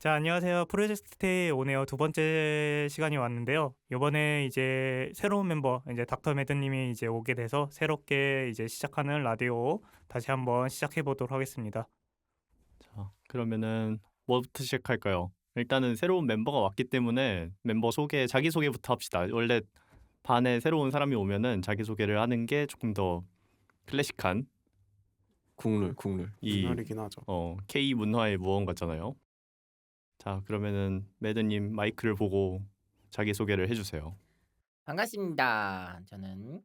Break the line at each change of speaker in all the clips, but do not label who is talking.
자, 안녕하세요. 프로젝트 데이 오네요. 두 번째 시간이 왔는데요. 이번에 이제 새로운 멤버, 이제 닥터 매드님이 이제 오게 돼서 새롭게 이제 시작하는 라디오 다시 한번 시작해 보도록 하겠습니다.
자, 그러면은 뭐부터 시작할까요? 일단은 새로운 멤버가 왔기 때문에 멤버 소개, 자기 소개부터 합시다. 원래 반에 새로운 사람이 오면은 자기 소개를 하는 게 조금 더 클래식한
국룰.
이
분할이긴 하죠.
K 문화의 무언 같잖아요. 자, 그러면은 매드님 마이크를 보고 자기 소개를 해주세요.
반갑습니다. 저는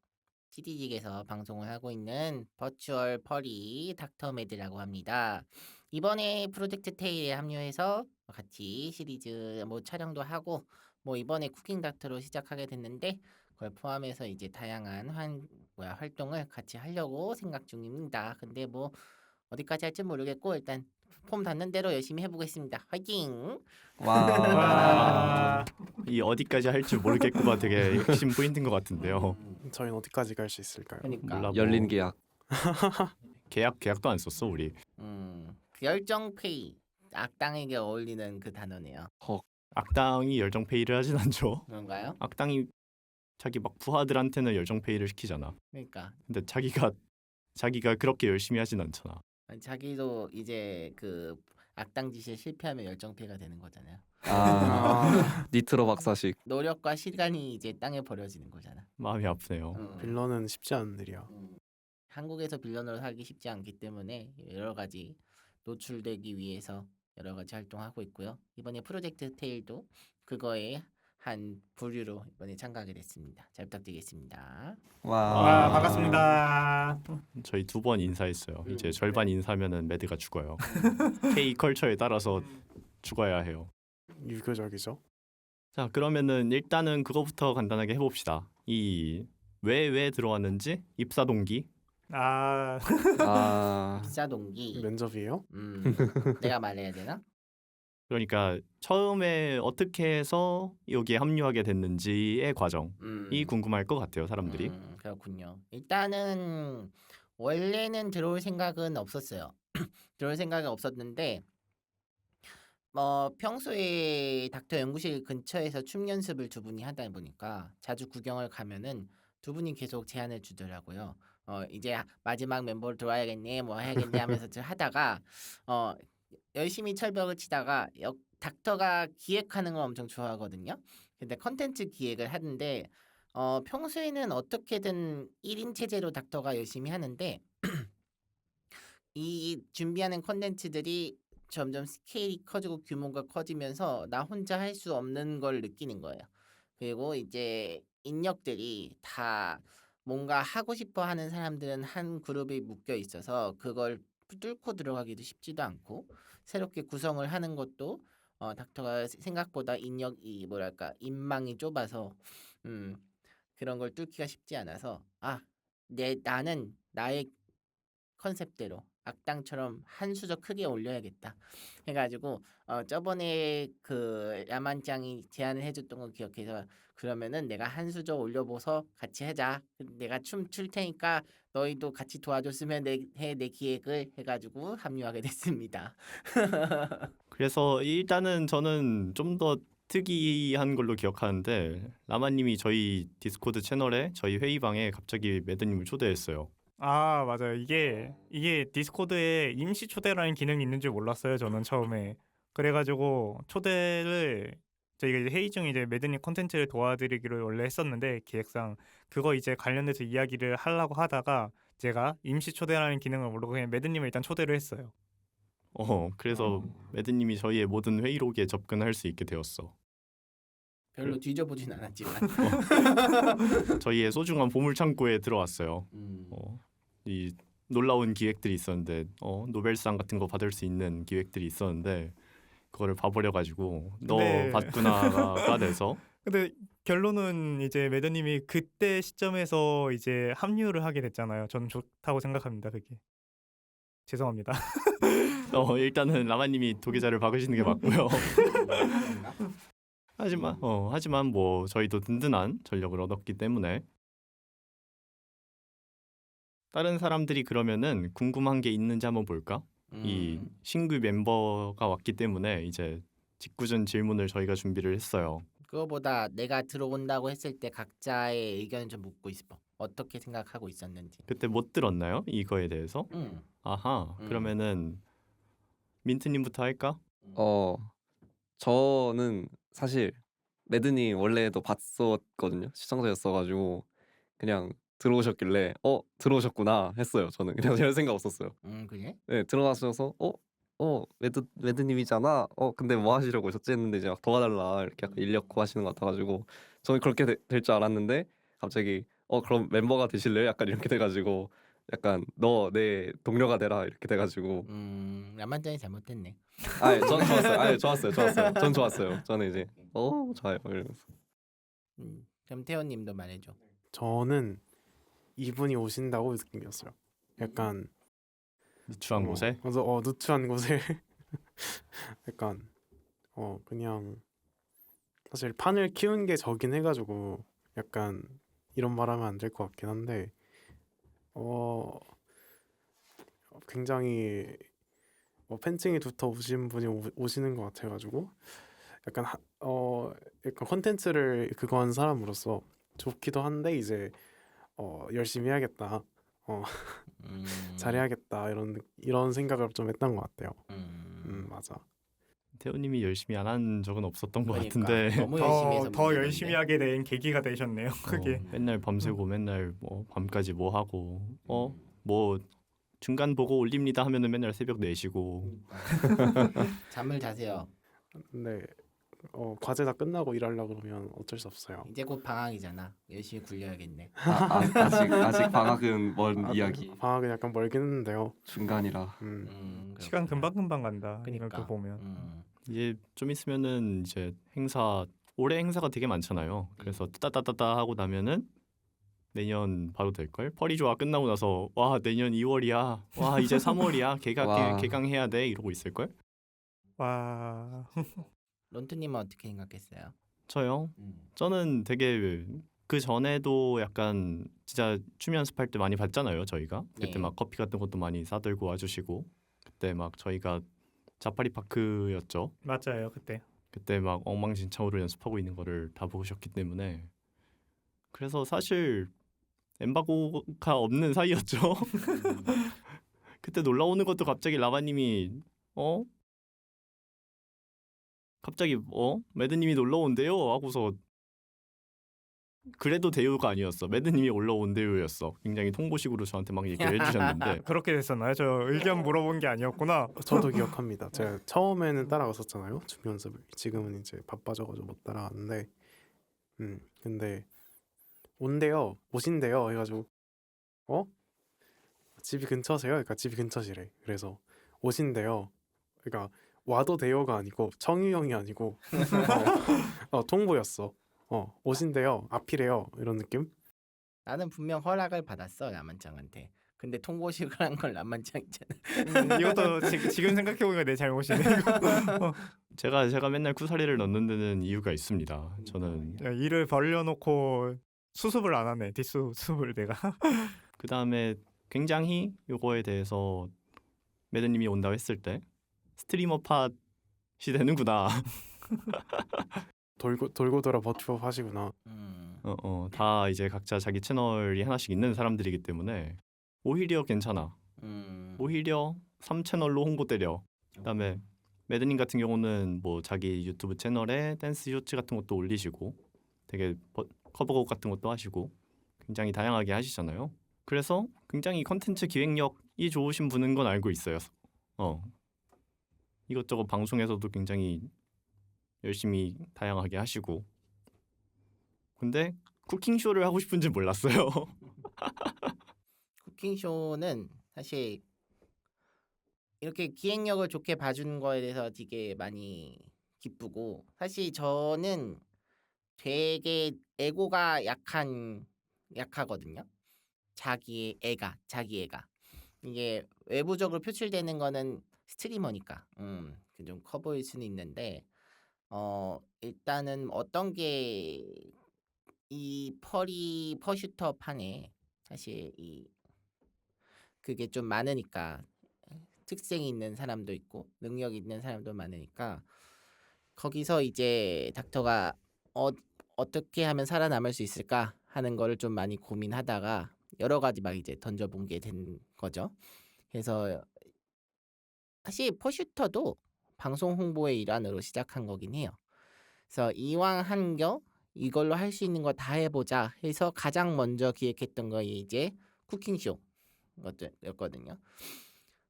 TD직에서 방송을 하고 있는 버추얼 퍼리 닥터 매드라고 합니다. 이번에 프로젝트 테일에 합류해서 같이 시리즈 촬영도 하고 이번에 쿠킹 닥터로 시작하게 됐는데 그걸 포함해서 이제 다양한 활동을 같이 하려고 생각 중입니다. 근데 어디까지 할지 모르겠고 일단 폼 닿는 대로 열심히 해보겠습니다. 화이팅!
와.
이 어디까지 할지 모르겠고가 되게 핵심 포인트인 것 같은데요.
저희는 어디까지 갈 수 있을까요?
그러니까
몰라,
열린 계약.
계약도 안 썼어 우리.
열정페이 악당에게 어울리는 그 단어네요.
악당이 열정페이를 하진 않죠.
그런가요?
악당이 자기 막 부하들한테는 열정페이를 시키잖아.
그러니까
근데 자기가 그렇게 열심히 하진 않잖아.
자기도 이제 그 악당 짓에 실패하면 열정페이가 되는 거잖아요.
니트로 박사식.
노력과 시간이 이제 땅에 버려지는 거잖아.
마음이 아프네요.
빌런은 쉽지 않은 일이야.
한국에서 빌런으로 살기 쉽지 않기 때문에 여러 가지 노출되기 위해서 여러 가지 활동하고 있고요. 이번에 프로젝트 테일도 그거에 한 부류로 이번에 참가하게 됐습니다. 잘 부탁드리겠습니다.
와, 반갑습니다.
저희 2번 인사했어요. 이제 절반 인사면은 매드가 죽어요. K 컬처에 따라서 죽어야 해요.
유교적이죠.
자, 그러면은 일단은 그거부터 간단하게 해봅시다. 이 왜 들어왔는지 입사 동기.
아,
비싸 동기.
면접이에요?
내가 말해야 되나?
그러니까 처음에 어떻게 해서 여기에 합류하게 됐는지의 과정이 궁금할 것 같아요, 사람들이.
그렇군요. 일단은 원래는 들어올 생각은 없었어요. 들어올 생각은 없었는데 평소에 닥터 연구실 근처에서 춤 연습을 두 분이 하다 보니까 자주 구경을 가면은 두 분이 계속 제안을 주더라고요. 이제 마지막 멤버로 들어와야겠네, 해야겠네 하면서 하다가 열심히 철벽을 치다가 닥터가 기획하는 걸 엄청 좋아하거든요. 근데 컨텐츠 기획을 하는데 평소에는 어떻게든 1인 체제로 닥터가 열심히 하는데 이 준비하는 컨텐츠들이 점점 스케일이 커지고 규모가 커지면서 나 혼자 할 수 없는 걸 느끼는 거예요. 그리고 이제 인력들이 다 뭔가 하고 싶어 하는 사람들은 한 그룹에 묶여 있어서 그걸 뚫고 들어가기도 쉽지도 않고 새롭게 구성을 하는 것도 닥터가 생각보다 인력이 인망이 좁아서 그런 걸 뚫기가 쉽지 않아서 나는 나의 컨셉대로 악당처럼 한 수저 크게 올려야겠다 해가지고 저번에 그 야만짱이 제안을 해줬던 거 기억해서 그러면은 내가 한 수저 올려보서 같이 하자. 내가 춤 출 테니까 너희도 같이 도와줬으면 내 기획을 해가지고 합류하게 됐습니다.
그래서 일단은 저는 좀 더 특이한 걸로 기억하는데 라마님이 저희 디스코드 채널에 저희 회의방에 갑자기 매드님을 초대했어요.
아, 맞아요. 이게 디스코드에 임시 초대라는 기능이 있는 줄 몰랐어요. 저는 처음에. 그래가지고 초대를 저희가 이제 회의 중에 이제 매드님 콘텐츠를 도와드리기로 원래 했었는데 기획상 그거 이제 관련돼서 이야기를 하려고 하다가 제가 임시 초대라는 기능을 모르고 그냥 매드님을 일단 초대를 했어요.
그래서 매드님이 저희의 모든 회의록에 접근할 수 있게 되었어.
별로 뒤져보진 않았지만
저희의 소중한 보물창고에 들어왔어요. 이 놀라운 기획들이 있었는데 노벨상 같은 거 받을 수 있는 기획들이 있었는데 그거를 봐버려가지고 너 받구나가 돼서.
근데 결론은 이제 매드님이 그때 시점에서 이제 합류를 하게 됐잖아요. 저는 좋다고 생각합니다. 그게. 죄송합니다.
일단은 라마님이 도계자를 박으시는 게 맞고요. 하지만 뭐 저희도 든든한 전력을 얻었기 때문에 다른 사람들이 그러면은 궁금한 게 있는지 한번 볼까? 이 신규 멤버가 왔기 때문에 이제 직구준 질문을 저희가 준비를 했어요.
그거보다 내가 들어온다고 했을 때 각자의 의견을 좀 묻고 싶어. 어떻게 생각하고 있었는지.
그때 못 들었나요? 이거에 대해서?
응.
아하.
음.
그러면은 민트님부터 할까?
어 저는 사실 매드님 원래도 봤었거든요. 시청자였어가지고 그냥 들어오셨길래 들어오셨구나 했어요. 저는 그냥 별 생각 없었어요.
그래?
네, 들어가셔서 매드님이잖아. 근데 뭐 하시려고 오셨지 했는데 이제 막 도와달라 이렇게 약간 인력 구하시는 것 같아가지고 저는 그렇게 될 줄 알았는데 갑자기 그럼 멤버가 되실래요? 약간 이렇게 돼가지고 약간 너 내 동료가 되라 이렇게 돼가지고
라만장이 잘못했네.
전 좋았어요. 좋았어요. 전 좋았어요. 저는 이제 좋아요 이러면서
그럼 태호님도 말해줘.
저는 이분이 오신다고 느낌이었어요. 약간
누추한 곳에?
그래서 누추한 곳에 약간 그냥 사실 판을 키운 게 저긴 해가지고 약간 이런 말하면 안 될 것 같긴 한데 굉장히 팬층이 두터우신 분이 오시는 것 같아가지고 약간 약간 콘텐츠를 그거 한 사람으로서 좋기도 한데 이제 열심히 해야겠다, 잘해야겠다 이런 생각을 좀 했던 것 같아요. 맞아.
태호님이 열심히 안 한 적은 없었던 것
그러니까,
같은데
너무 열심히 해서
더
문제던데.
열심히 하게 된 계기가 되셨네요. 그게.
맨날 밤새고 맨날 밤까지 뭐 하고 뭐 중간 보고 올립니다 하면은 맨날 새벽 4시고
잠을 자세요.
근데 과제 다 끝나고 일하려고 그러면 어쩔 수 없어요.
이제 곧 방학이잖아. 열심히 굴려야겠네.
아직 방학은 먼 이야기
방학은 약간 멀긴 했는데요.
중간이라
시간 금방금방 간다.
그러니까.
이렇게 보면.
이제 좀 있으면은 이제 올해 행사가 되게 많잖아요. 그래서 따다다다 하고 나면은 내년 바로 될걸? 펄이조아 끝나고 나서 와 내년 2월이야. 와 이제 3월이야.
와.
개강해야 돼. 이러고 있을걸?
와.
론트님은 어떻게 생각했어요?
저요? 저는 되게 그 전에도 약간 진짜 춤 연습할 때 많이 봤잖아요. 저희가 그때
네.
막 커피 같은 것도 많이 사들고 와주시고 그때 막 저희가 자파리 파크였죠.
맞아요. 그때
막 엉망진창으로 연습하고 있는 거를 다 보셨기 때문에 그래서 사실 엠바고가 없는 사이였죠. 그때 놀러 오는 것도 갑자기 라바님이 갑자기 매드님이 놀러 온대요 하고서 그래도 대우가 아니었어. 매드님이 올라온대요였어. 굉장히 통보식으로 저한테 막 얘기를 해주셨는데
그렇게 됐었나요? 저 의견 물어본 게 아니었구나.
저도 기억합니다. 제가 처음에는 따라갔었잖아요, 춤 연습을. 지금은 이제 바빠져가지고 못 따라가는데, 근데 오신대요 해가지고 집이 근처세요? 그러니까 집이 근처시래. 그래서 오신대요. 그러니까 와도 돼요가 아니고 청유형이 아니고 통보였어. 오신대요, 앞이래요 이런 느낌.
나는 분명 허락을 받았어 라만장한테. 근데 통보식을 한 건 라만장이잖아.
이것도 지금 생각해보니까 내 잘못이네.
제가 맨날 쿠사리를 넣는 데는 이유가 있습니다. 저는
야, 일을 벌려놓고 수습을 안 하네. 뒷수습을 내가.
그 다음에 굉장히 요거에 대해서 매드님이 온다고 했을 때 스트리머 팟이 되는구나.
돌고 돌아 버튜업 하시구나.
다 이제 각자 자기 채널이 하나씩 있는 사람들이기 때문에 오히려 괜찮아. 오히려 3채널로 홍보 때려. 그다음에 매드님 같은 경우는 뭐 자기 유튜브 채널에 댄스 쇼츠 같은 것도 올리시고 되게 커버곡 같은 것도 하시고 굉장히 다양하게 하시잖아요. 그래서 굉장히 컨텐츠 기획력이 좋으신 분인 건 알고 있어요. 이것저것 방송에서도 굉장히 열심히 다양하게 하시고 근데 쿠킹쇼를 하고 싶은지 몰랐어요.
쿠킹쇼는 사실 이렇게 기획력을 좋게 봐주는 거에 대해서 되게 많이 기쁘고, 사실 저는 되게 에고가 약하거든요. 자기 애가 이게 외부적으로 표출되는 거는 스트리머니까 좀 커 보일 수는 있는데 일단은 어떤 게 이 퍼슈터 판에 사실 그게 좀 많으니까 특색이 있는 사람도 있고 능력 있는 사람도 많으니까 거기서 이제 닥터가 어떻게 하면 살아남을 수 있을까 하는 거를 좀 많이 고민하다가 여러 가지 막 이제 던져본 게 된 거죠. 그래서 사실 퍼슈터도 방송 홍보의 일환으로 시작한 거긴 해요. 그래서 이왕 한겨 이걸로 할 수 있는 거 다 해보자 해서 가장 먼저 기획했던 거 이제 쿠킹쇼였거든요.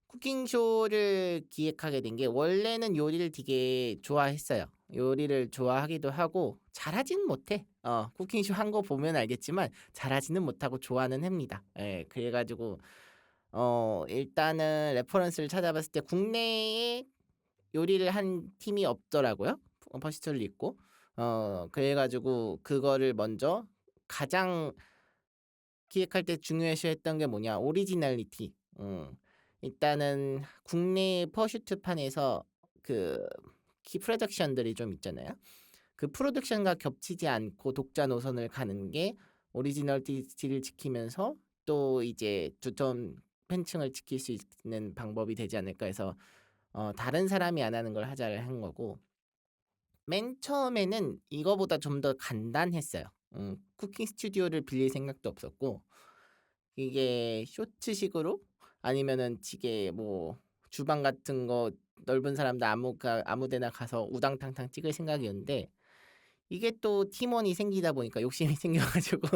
쿠킹쇼를 기획하게 된 게 원래는 요리를 되게 좋아했어요. 요리를 좋아하기도 하고 잘하지는 못해. 쿠킹쇼 한 거 보면 알겠지만 잘하지는 못하고 좋아는 합니다. 예, 그래가지고 일단은 레퍼런스를 찾아봤을 때 국내에 요리를 한 팀이 없더라고요. 퍼시트를 읽고 그래가지고 그거를 먼저 가장 기획할 때 중요시했던 게 뭐냐 오리지널리티. 일단은 국내 퍼슈트판에서 그 키 프로덕션들이 좀 있잖아요. 그 프로덕션과 겹치지 않고 독자 노선을 가는 게 오리지널리티를 지키면서 또 이제 두텀 팬층을 지킬 수 있는 방법이 되지 않을까 해서 다른 사람이 안 하는 걸 하자를 한 거고 맨 처음에는 이거보다 좀 더 간단했어요. 쿠킹 스튜디오를 빌릴 생각도 없었고 이게 쇼츠식으로 아니면은 지게 뭐 주방 같은 거 넓은 사람들 아무데나 가서 우당탕탕 찍을 생각이었는데 이게 또 팀원이 생기다 보니까 욕심이 생겨가지고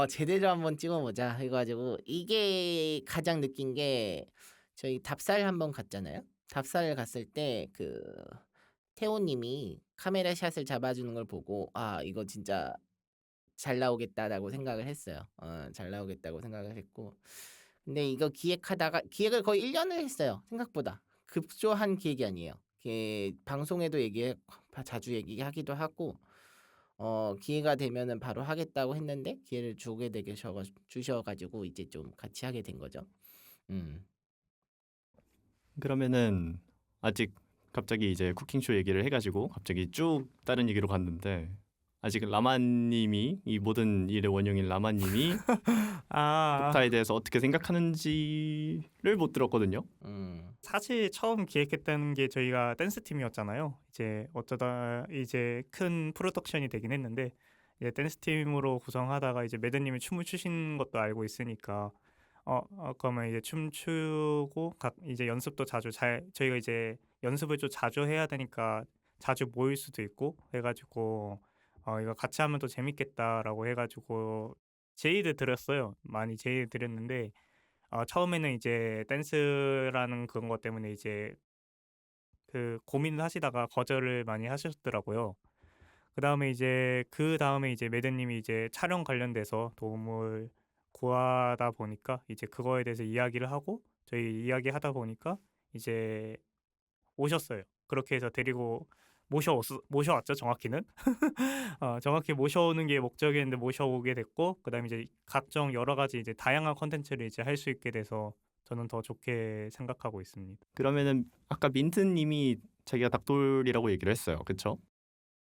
제대로 한번 찍어보자 해가지고 이게 가장 느낀 게 저희 답살 한번 갔잖아요. 답살을 갔을 때 그 태호님이 카메라 샷을 잡아주는 걸 보고 이거 진짜 잘 나오겠다라고 생각을 했어요. 잘 나오겠다고 생각을 했고 근데 이거 기획을 거의 1년을 했어요. 생각보다 급조한 기획이 아니에요. 방송에도 자주 얘기하기도 하고 기회가 되면은 바로 하겠다고 했는데 기회를 주셔가지고 이제 좀 같이 하게 된 거죠.
그러면은 아직 갑자기 이제 쿠킹쇼 얘기를 해가지고 갑자기 쭉 다른 얘기로 갔는데 아직 라마님이 이 모든 일의 원흉인 라마님이 독타에 대해서 어떻게 생각하는지를 못 들었거든요.
사실 처음 기획했다는 게 저희가 댄스 팀이었잖아요. 이제 어쩌다 이제 큰 프로덕션이 되긴 했는데 이제 댄스 팀으로 구성하다가 이제 매드님이 춤을 추신 것도 알고 있으니까 그러면 이제 춤추고 이제 연습도 저희가 이제 연습을 좀 자주 해야 되니까 자주 모일 수도 있고 해가지고 이거 같이 하면 또 재밌겠다라고 해가지고 제의를 드렸어요. 많이 제의를 드렸는데 처음에는 이제 댄스라는 그런 것 때문에 이제 그 고민을 하시다가 거절을 많이 하셨더라고요. 그 다음에 이제 매드님이 이제 촬영 관련돼서 도움을 구하다 보니까 이제 그거에 대해서 이야기를 하고 저희 이야기하다 보니까 이제 오셨어요. 그렇게 해서 데리고 모셔왔죠. 정확히는 정확히 모셔오는 게 목적이었는데 모셔오게 됐고 그다음에 이제 각종 여러 가지 이제 다양한 컨텐츠를 이제 할 수 있게 돼서 저는 더 좋게 생각하고 있습니다.
그러면은 아까 민트님이 자기가 닭돌이라고 얘기를 했어요. 그렇죠?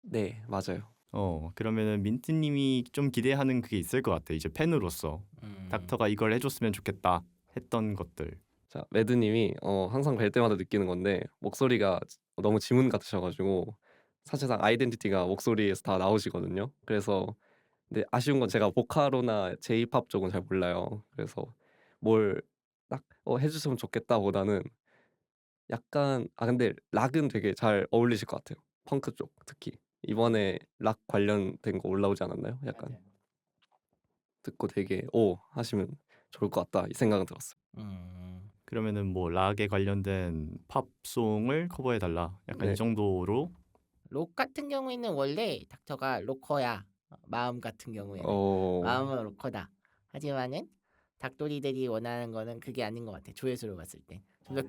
네, 맞아요.
그러면은 민트님이 좀 기대하는 그게 있을 것 같아. 이제 팬으로서 닥터가 이걸 해줬으면 좋겠다 했던 것들.
자, 매드님이 항상 뵐 때마다 느끼는 건데 목소리가 너무 지문 같으셔가지고 사실상 아이덴티티가 목소리에서 다 나오시거든요. 그래서 근데 아쉬운 건 제가 보카로나 J-팝 쪽은 잘 몰라요. 그래서 뭘 딱 해주시면 좋겠다보다는 약간 근데 락은 되게 잘 어울리실 것 같아요. 펑크 쪽 특히 이번에 락 관련된 거 올라오지 않았나요? 약간 듣고 되게 하시면 좋을 것 같다 이 생각은 들었어요.
그러면은 뭐 락에 관련된 팝송을 커버해달라. 약간
네.
이 정도로.
록 같은 경우에는 원래 닥터가 로커야. 마음 같은 경우에는 마음은 로커다. 하지만은 닭돌이들이 원하는 거는 그게 아닌 것 같아. 조회수로 봤을 때 좀 더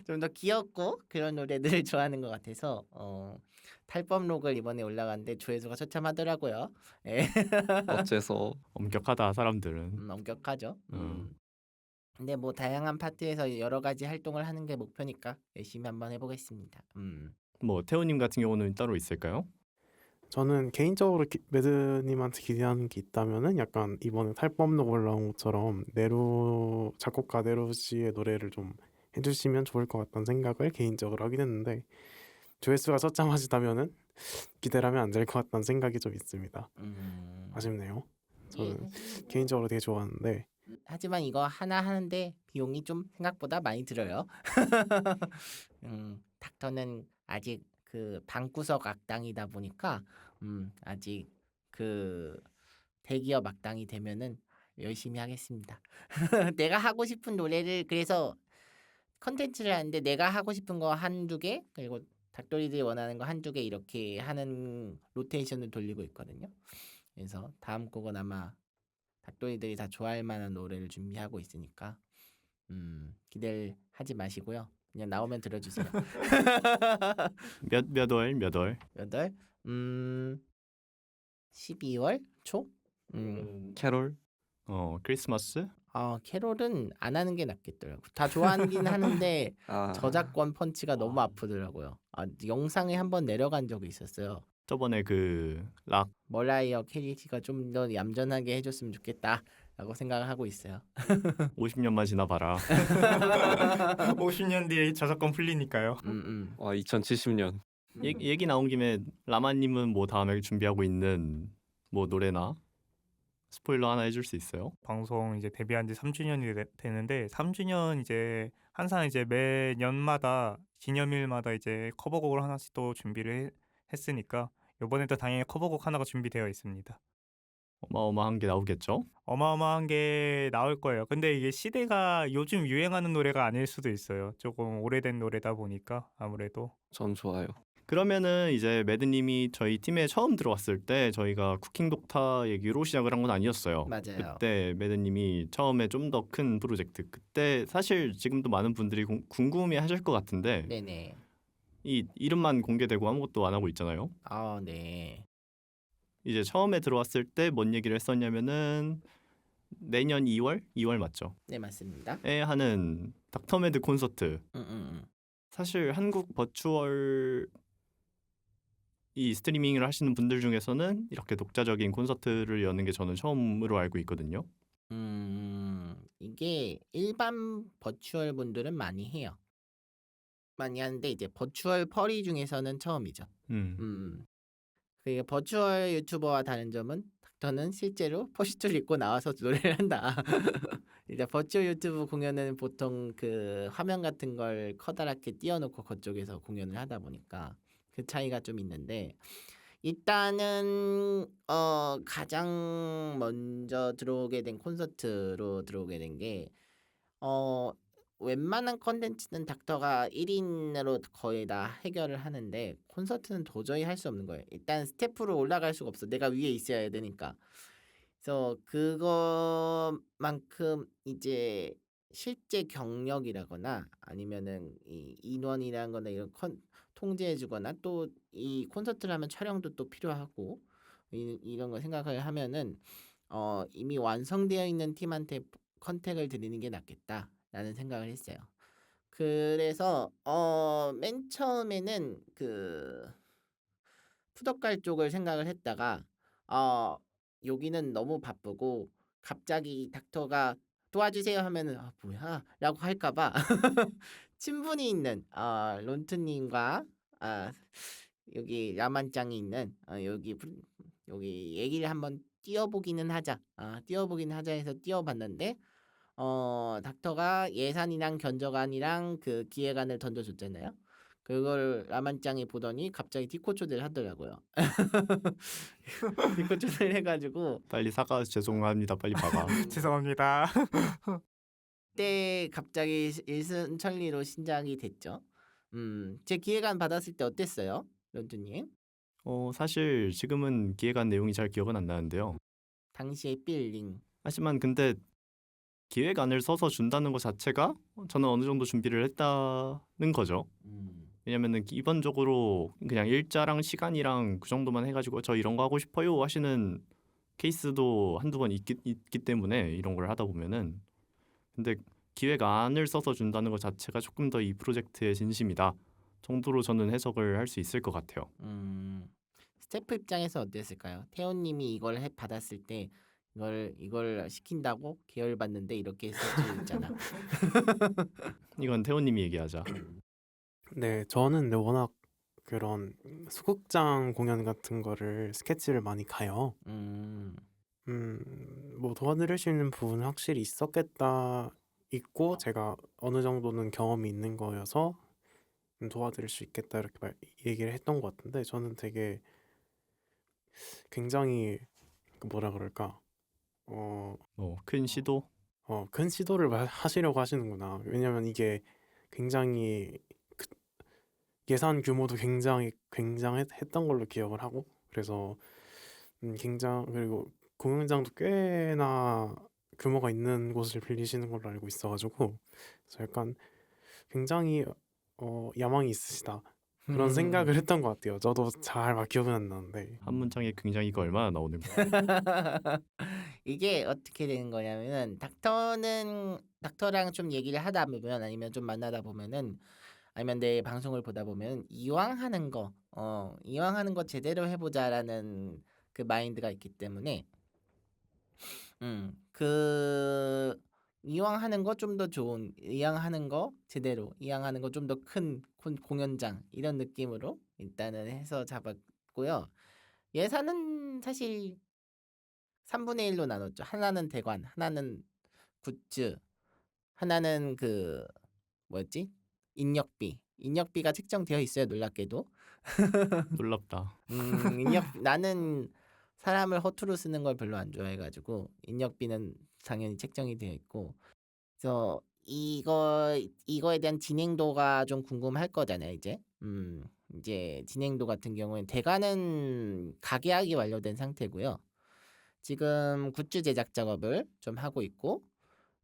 좀 더 귀엽고 그런 노래들을 좋아하는 것 같아서 탈법 록을 이번에 올라갔는데 조회수가 처참하더라고요. 예.
어째서
엄격하다 사람들은.
엄격하죠. 근데 뭐 다양한 파트에서 여러 가지 활동을 하는 게 목표니까 열심히 한번 해보겠습니다.
뭐 태호님 같은 경우는 따로 있을까요?
저는 개인적으로 매드님한테 기대하는 게 있다면은 약간 이번에 탈법록 올라온 것처럼 작곡가 네루 씨의 노래를 좀 해주시면 좋을 것 같다는 생각을 개인적으로 하긴 했는데 조회수가 처참하시다면은 기대를 하면 안 될 것 같다는 생각이 좀 있습니다. 아쉽네요. 저는 개인적으로 되게 좋아하는데
하지만 이거 하나 하는데 비용이 좀 생각보다 많이 들어요. 닥터는 아직 그 방구석 악당이다 보니까 아직 그 대기업 악당이 되면은 열심히 하겠습니다. 내가 하고 싶은 노래를 그래서 컨텐츠를 하는데 내가 하고 싶은 거 한두 개 그리고 닭도리들이 원하는 거 한두 개 이렇게 하는 로테이션을 돌리고 있거든요. 그래서 다음 곡은 아마 닭도리들이 다 좋아할 만한 노래를 준비하고 있으니까 기대를 하지 마시고요. 그냥 나오면 들어주세요.
몇 월?
몇 월? 12월 초?
캐롤
크리스마스?
캐롤은 안 하는 게 낫겠더라고. 다 좋아하긴 하는데
아
저작권 펀치가 너무 아프더라고요. 영상에 한번 내려간 적이 있었어요.
저번에 그 락
머라이어 캐리가 좀 더 얌전하게 해줬으면 좋겠다라고 생각을 하고 있어요.
50년만 지나봐라.
50년 뒤에 저작권 풀리니까요.
2070년
얘기 나온 김에 라마님은 뭐 다음에 준비하고 있는 뭐 노래나 스포일러 하나 해줄 수 있어요?
방송 이제 데뷔한 지 3주년이 되는데 3주년 이제 항상 이제 매년마다 기념일마다 이제 커버곡을 하나씩 또 준비를 했으니까 이번에도 당연히 커버곡 하나가 준비되어 있습니다.
어마어마한 게 나오겠죠?
어마어마한 게 나올 거예요. 근데 이게 시대가 요즘 유행하는 노래가 아닐 수도 있어요. 조금 오래된 노래다 보니까 아무래도.
전 좋아요.
그러면은 이제 매드님이 저희 팀에 처음 들어왔을 때 저희가 쿠킹 독타 얘기로 시작을 한 건 아니었어요.
맞아요.
그때 매드님이 처음에 좀 더 큰 프로젝트 그때 사실 지금도 많은 분들이 궁금해하실 것 같은데
네네.
이 이름만 공개되고 아무것도 안 하고 있잖아요.
네.
이제 처음에 들어왔을 때 뭔 얘기를 했었냐면은 내년 2월 맞죠?
네 맞습니다.
에 하는 닥터매드 콘서트. 사실 한국 버추얼 이 스트리밍을 하시는 분들 중에서는 이렇게 독자적인 콘서트를 여는 게 저는 처음으로 알고 있거든요.
이게 일반 버추얼 분들은 많이 해요. 많이 하는데 이제 버추얼 퍼리 중에서는 처음이죠. 그게 버추얼 유튜버와 다른 점은 닥터는 실제로 퍼시트를 입고 나와서 노래를 한다. 이제 버추얼 유튜브 공연은 보통 그 화면 같은 걸 커다랗게 띄워놓고 그쪽에서 공연을 하다 보니까 그 차이가 좀 있는데 일단은 가장 먼저 들어오게 된 콘서트로 들어오게 된 게 웬만한 컨텐츠는 닥터가 1인으로 거의 다 해결을 하는데 콘서트는 도저히 할 수 없는 거예요. 일단 스태프로 올라갈 수가 없어. 내가 위에 있어야 되니까. 그래서 그것만큼 이제 실제 경력이라거나 아니면은 이 인원이라는 거나 이런 통제해 주거나 또 이 콘서트를 하면 촬영도 또 필요하고 이런 거 생각을 하면은 이미 완성되어 있는 팀한테 컨택을 드리는 게 낫겠다라는 생각을 했어요. 그래서 맨 처음에는 그 푸덕갈 쪽을 생각을 했다가 여기는 너무 바쁘고 갑자기 닥터가 도와주세요 하면은 뭐야 라고 할까봐 친분이 있는 론트님과 여기 라만짱이 있는 여기 얘기를 한번 띄워보기는 하자 띄워보기는 하자 해서 띄워봤는데 닥터가 예산이랑 견적안이랑 그 기획안을 던져줬잖아요. 그걸 라만짱이 보더니 갑자기 디코초대를 하더라고요. 디코초대를 해가지고
빨리 사과 죄송합니다. 빨리 봐봐.
죄송합니다.
그때 갑자기 일순천리로 신작이 됐죠. 제 기획안 받았을 때 어땠어요, 런쥔님?
사실 지금은 기획안 내용이 잘 기억은 안 나는데요.
당시의 빌링.
하지만 근데 기획안을 써서 준다는 것 자체가 저는 어느 정도 준비를 했다는 거죠. 왜냐면은 기본적으로 그냥 일자랑 시간이랑 그 정도만 해가지고 저 이런 거 하고 싶어요 하시는 케이스도 한두 번 있기 때문에 이런 걸 하다 보면은 근데 기획안을 써서 준다는 것 자체가 조금 더 이 프로젝트의 진심이다 정도로 저는 해석을 할 수 있을 것 같아요.
스태프 입장에서 어땠을까요? 태호님이 이걸 받았을 때 이걸 시킨다고 계열받는데 이렇게 했을 수 있잖아.
이건 태호님이 얘기하자.
네, 저는 근데 워낙 그런 소극장 공연 같은 거를 스케치를 많이 가요. 뭐 도와드릴 수 있는 부분은 확실히 있고 제가 어느 정도는 경험이 있는 거여서 도와드릴 수 있겠다 이렇게 얘기를 했던 것 같은데 저는 되게 굉장히 뭐라 그럴까
큰 시도.
큰 시도를 하시려고 하시는구나. 왜냐면 이게 굉장히 예산 규모도 굉장했던 걸로 기억을 하고 그래서 그리고 공연장도 꽤나 규모가 있는 곳을 빌리시는 걸로 알고 있어가지고 그래서 약간 굉장히 야망이 있으시다 그런 생각을 했던 것 같아요. 저도 잘 막 기억은 안 나는데
한 문장에 굉장히가 얼마나 나오는 거야?
이게 어떻게 되는 거냐면은 닥터랑 좀 얘기를 하다 보면 아니면 좀 만나다 보면은 아니면 내 방송을 보다 보면 이왕 하는 거 제대로 해보자라는 그 마인드가 있기 때문에 그 이왕 하는 거 좀 더 좋은 이왕 하는 거 제대로 이왕 하는 거 좀 더 큰 공연장 이런 느낌으로 일단은 해서 잡았고요. 예산은 사실 3분의 1로 나눴죠. 하나는 대관, 하나는 굿즈, 하나는 그 뭐였지? 인력비가 책정되어 있어요. 놀랍게도.
놀랍다.
나는 사람을 허투루 쓰는 걸 별로 안 좋아해가지고 인력비는 당연히 책정이 되어 있고 그래서 이거에 대한 진행도가 좀 궁금할 거잖아요. 이제 진행도 같은 경우엔 대관은 가계약이 완료된 상태고요. 지금 굿즈 제작 작업을 좀 하고 있고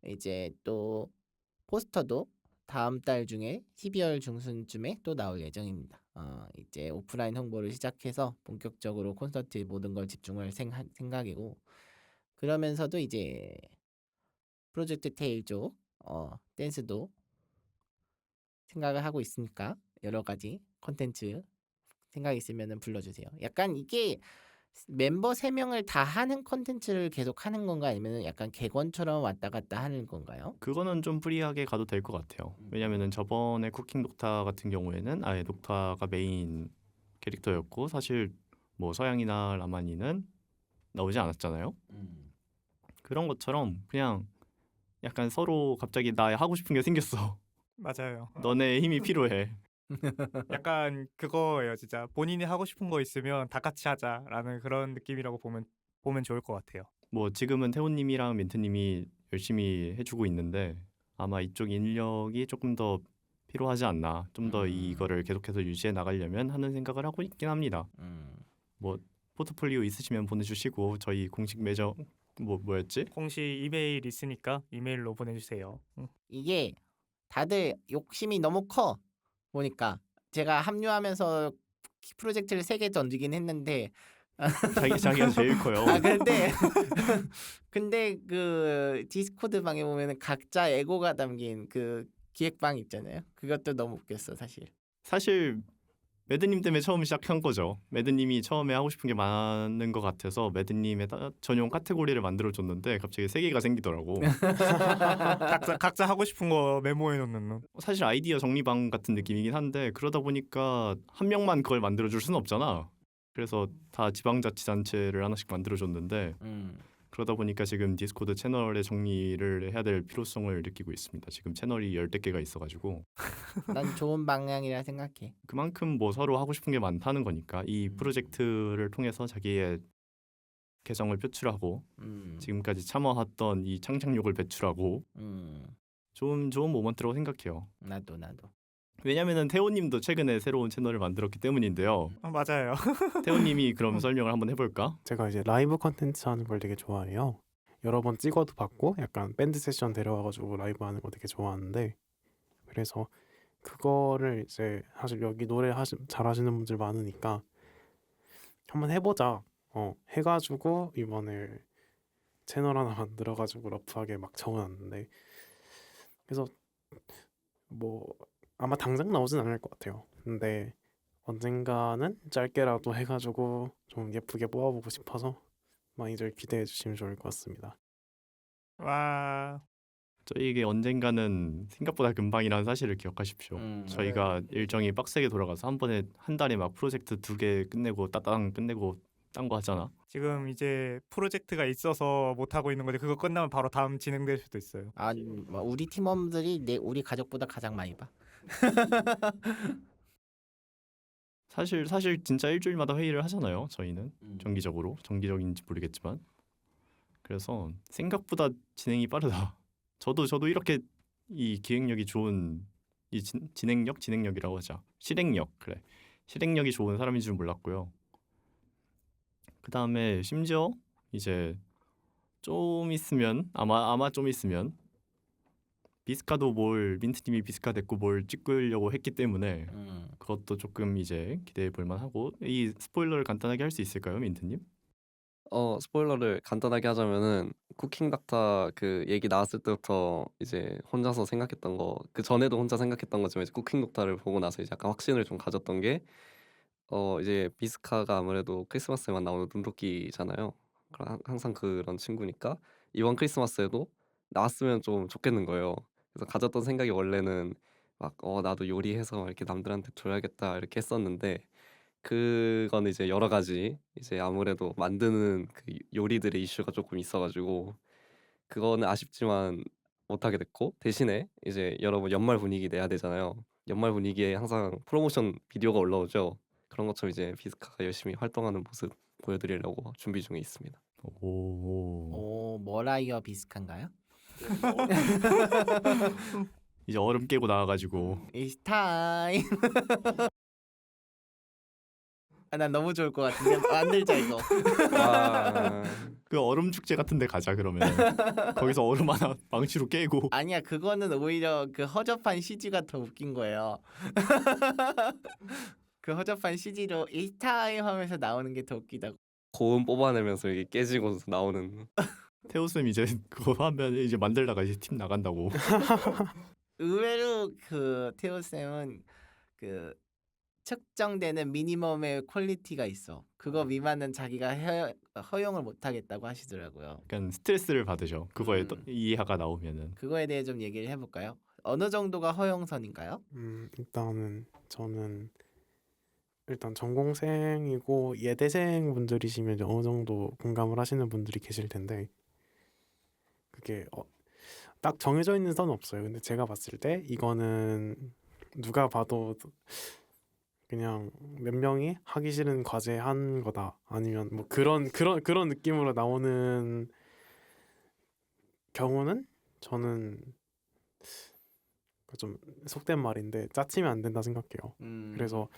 이제 또 포스터도 다음 달 중에 12월 중순쯤에 또 나올 예정입니다. 이제 오프라인 홍보를 시작해서 본격적으로 콘서트에 모든 걸 집중할 생각이고 그러면서도 이제 프로젝트 테일 쪽 댄스도 생각을 하고 있으니까 여러 가지 콘텐츠 생각 있으면은 불러주세요. 약간 이게 멤버 3명을 다 하는 콘텐츠를 계속 하는 건가 아니면 약간 객원처럼 왔다 갔다 하는 건가요?
그거는 좀 프리하게 가도 될 것 같아요. 왜냐면은 저번에 쿠킹 독타 같은 경우에는 아예 독타가 메인 캐릭터였고 사실 뭐 서양이나 라마니는 나오지 않았잖아요. 그런 것처럼 그냥 약간 서로 갑자기 나 하고 싶은 게 생겼어.
맞아요.
너네 힘이 필요해.
약간 그거예요, 진짜. 본인이 하고 싶은 거 있으면 다 같이 하자라는 그런 느낌이라고 보면 좋을 것 같아요.
뭐 지금은 태호님이랑 민트님이 열심히 해주고 있는데 아마 이쪽 인력이 조금 더 필요하지 않나. 좀 더 이거를 계속해서 유지해 나가려면 하는 생각을 하고 있긴 합니다. 뭐 포트폴리오 있으시면 보내주시고 저희 공식 매저 뭐였지?
공식 이메일 있으니까 이메일로 보내주세요.
이게 다들 욕심이 너무 커 보니까 제가 합류하면서 프로젝트를 3개 던지긴 했는데
자기가 제일 커요.
근데 그 디스코드 방에 보면은 각자 에고가 담긴 그 기획방 있잖아요. 그것도 너무 웃겼어 사실.
사실 매드님 때문에 처음 시작한 거죠. 매드님이 처음에 하고 싶은 게 많은 것 같아서 매드님의 전용 카테고리를 만들어줬는데 갑자기 3개가 생기더라고.
각자 하고 싶은 거 메모해 놓는.
사실 아이디어 정리방 같은 느낌이긴 한데 그러다 보니까 한 명만 그걸 만들어줄 수는 없잖아. 그래서 다 지방자치단체를 하나씩 만들어줬는데 그러다 보니까 지금 디스코드 채널의 정리를 해야 될 필요성을 느끼고 있습니다. 지금 채널이 10개가 있어가지고
난 좋은 방향이라 생각해.
그만큼 뭐 서로 하고 싶은 게 많다는 거니까 이 프로젝트를 통해서 자기의 개성을 표출하고 지금까지 참아왔던 이 창작력을 배출하고 좋은 모먼트라고 생각해요.
나도.
왜냐면은 태호님도 최근에 새로운 채널을 만들었기 때문인데요.
맞아요.
태호님이 그럼 설명을 한번 해볼까?
제가 이제 라이브 컨텐츠 하는 걸 되게 좋아해요. 여러 번 찍어도 봤고 약간 밴드 세션 데려와가지고 라이브 하는 거 되게 좋아하는데 그래서 그거를 이제 사실 여기 노래 잘하시는 분들 많으니까 한번 해보자 해가지고 이번에 채널 하나 만들어가지고 러프하게 막 적어놨는데 그래서 뭐 아마 당장 나오진 않을 것 같아요. 근데 언젠가는 짧게라도 해가지고 좀 예쁘게 뽑아보고 싶어서 많이들 기대해 주시면 좋을 것 같습니다.
와.
저희에게 언젠가는 생각보다 금방이라는 사실을 기억하십시오. 저희가 일정이 빡세게 돌아가서 한 번에 한 달에 막 프로젝트 2개 끝내고 따당 끝내고 딴 거 하잖아.
지금 이제 프로젝트가 있어서 못 하고 있는 거지. 그거 끝나면 바로 다음 진행될 수도 있어요.
아니 뭐 우리 팀원들이 우리 가족보다 가장 많이 봐.
사실 진짜 일주일마다 회의를 하잖아요. 저희는 정기적인지 모르겠지만. 그래서 생각보다 진행이 빠르다. 저도 이렇게 이 기획력이 좋은 이 진행력이라고 하자. 실행력 그래. 실행력이 좋은 사람인 줄 몰랐고요. 그 다음에 심지어 이제 좀 있으면 아마 좀 있으면 비스카도 민트님이 비스카 됐고 뭘 찍으려고 했기 때문에 그것도 조금 이제 기대해 볼 만하고 이 스포일러를 간단하게 할 수 있을까요, 민트님?
스포일러를 간단하게 하자면은 쿠킹 닥터 그 얘기 나왔을 때부터 이제 혼자서 생각했던 거, 그 전에도 혼자 생각했던 거지만 이제 쿠킹 닥터를 보고 나서 이제 약간 확신을 좀 가졌던 게 이제 비스카가 아무래도 크리스마스에만 나오는 눈도끼잖아요. 항상 그런 친구니까 이번 크리스마스에도 나왔으면 좀 좋겠는 거예요. 그래서 가졌던 생각이 원래는 막 나도 요리해서 이렇게 남들한테 줘야겠다 이렇게 했었는데 그거는 이제 여러 가지 이제 아무래도 만드는 그 요리들의 이슈가 조금 있어가지고 그거는 아쉽지만 못하게 됐고, 대신에 이제 여러분 연말 분위기 내야 되잖아요. 연말 분위기에 항상 프로모션 비디오가 올라오죠. 그런 것처럼 이제 비스카가 열심히 활동하는 모습 보여드리려고 준비 중에 있습니다.
오.
오 머라이어 비스칸가요?
이제 얼음 깨고 나와가지고
It's time. 난 너무 좋을 것 같은데 만들자 이거.
아,
그 얼음 축제 같은데 가자 그러면 거기서 얼음 하나 망치로 깨고
아니야 그거는 오히려 그 허접한 CG가 더 웃긴 거예요. 그 허접한 CG로 It's time 하면서 나오는 게 더 웃기다고.
고음 뽑아내면서 이게 깨지고 나오는.
태호쌤 이제 그거 하면 이제 만들다가 이제 팀 나간다고.
의외로 그 태호 쌤은 그 측정되는 미니멈의 퀄리티가 있어. 그거 미만은 자기가 허용을 못 하겠다고 하시더라고요.
약간 스트레스를 받으셔. 그거에 또 이하가 나오면은.
그거에 대해 좀 얘기를 해볼까요? 어느 정도가 허용선인가요?
일단은 저는 일단 전공생이고 예대생 분들이시면 이제 어느 정도 공감을 하시는 분들이 계실 텐데 그게 딱 정해져 있는 선은 없어요. 근데 제가 봤을 때 이거는 누가 봐도 그냥 몇 명이 하기 싫은 과제 한 거다. 아니면 뭐 그런 느낌으로 나오는 경우는 저는 좀 속된 말인데 짜치면 안 된다 생각해요. 그래서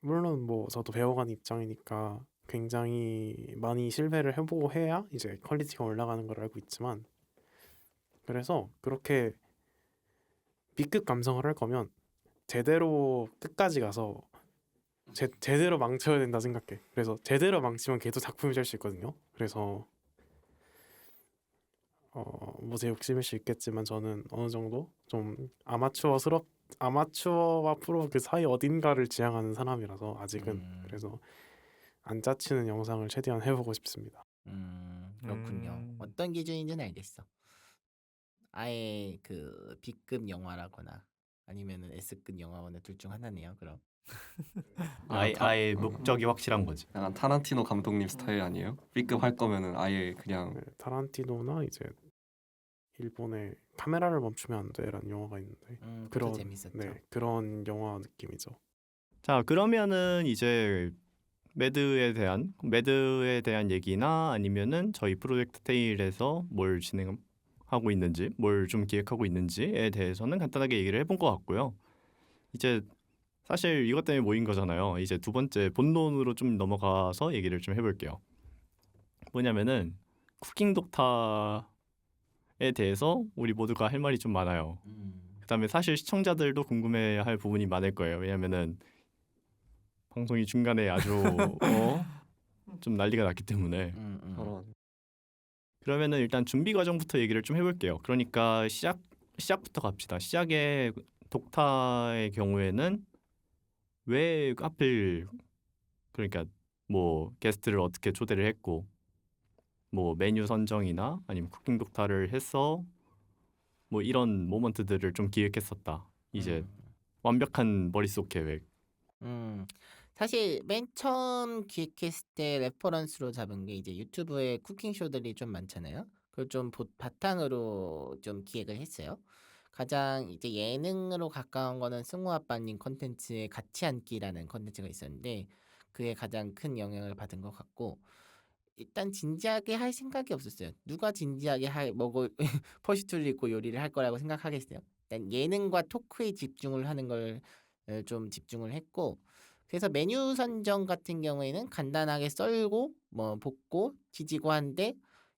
물론 뭐 저도 배워가는 입장이니까 굉장히 많이 실패를 해보고 해야 이제 퀄리티가 올라가는 걸 알고 있지만 그래서 그렇게 B급 감성을 할 거면 제대로 끝까지 가서 제대로 망쳐야 된다 생각해. 그래서 제대로 망치면 걔도 작품이 될 수 있거든요. 그래서 뭐 제 욕심일 수 있겠지만 저는 어느 정도 좀 아마추어와 프로 그 사이 어딘가를 지향하는 사람이라서 아직은 그래서 안 짜치는 영상을 최대한 해보고 싶습니다.
그렇군요. 어떤 기준인지는 알겠어. 아예 그 B급 영화라거나 아니면은 S급 영화거나 둘 중 하나네요. 그럼.
아예 목적이 확실한 거지.
약간 타란티노 감독님 스타일 아니에요? B급 할 거면은 아예 그냥
네, 타란티노나 이제 일본의 카메라를 멈추면 안 돼라는 영화가 있는데
그런 재밌었죠.
네, 그런 영화 느낌이죠.
자 그러면은 이제 매드에 대한 얘기나 아니면은 저희 프로젝트 테일에서 뭘 진행하고 있는지, 뭘 좀 기획하고 있는지에 대해서는 간단하게 얘기를 해본 것 같고요. 이제 사실 이것 때문에 모인 거잖아요. 이제 두 번째 본론으로 좀 넘어가서 얘기를 좀 해볼게요. 뭐냐면은 쿠킹 독타에 대해서 우리 모두가 할 말이 좀 많아요. 그다음에 사실 시청자들도 궁금해할 부분이 많을 거예요. 왜냐면은 방송이 중간에 아주 좀 난리가 났기 때문에.
저런.
그러면은 일단 준비 과정부터 얘기를 좀 해볼게요. 그러니까 시작부터 갑시다. 시작의 독타의 경우에는 왜 하필 그러니까 뭐 게스트를 어떻게 초대를 했고 뭐 메뉴 선정이나 아니면 쿠킹 독타를 해서 뭐 이런 모먼트들을 좀 기획했었다. 이제 완벽한 머릿속 계획.
음, 사실 맨 처음 기획했을 때 레퍼런스로 잡은 게 이제 유튜브에 쿠킹 쇼들이 좀 많잖아요. 그걸 좀 바탕으로 좀 기획을 했어요. 가장 이제 예능으로 가까운 거는 승우 아빠님 컨텐츠의 같이 앉기라는 컨텐츠가 있었는데 그게 가장 큰 영향을 받은 것 같고 일단 진지하게 할 생각이 없었어요. 누가 진지하게 먹을 퍼시투를 입고 요리를 할 거라고 생각하겠어요. 일단 예능과 토크에 집중을 하는 걸 좀 집중을 했고 그래서 메뉴 선정 같은 경우에는 간단하게 썰고 뭐 볶고 지지고 한데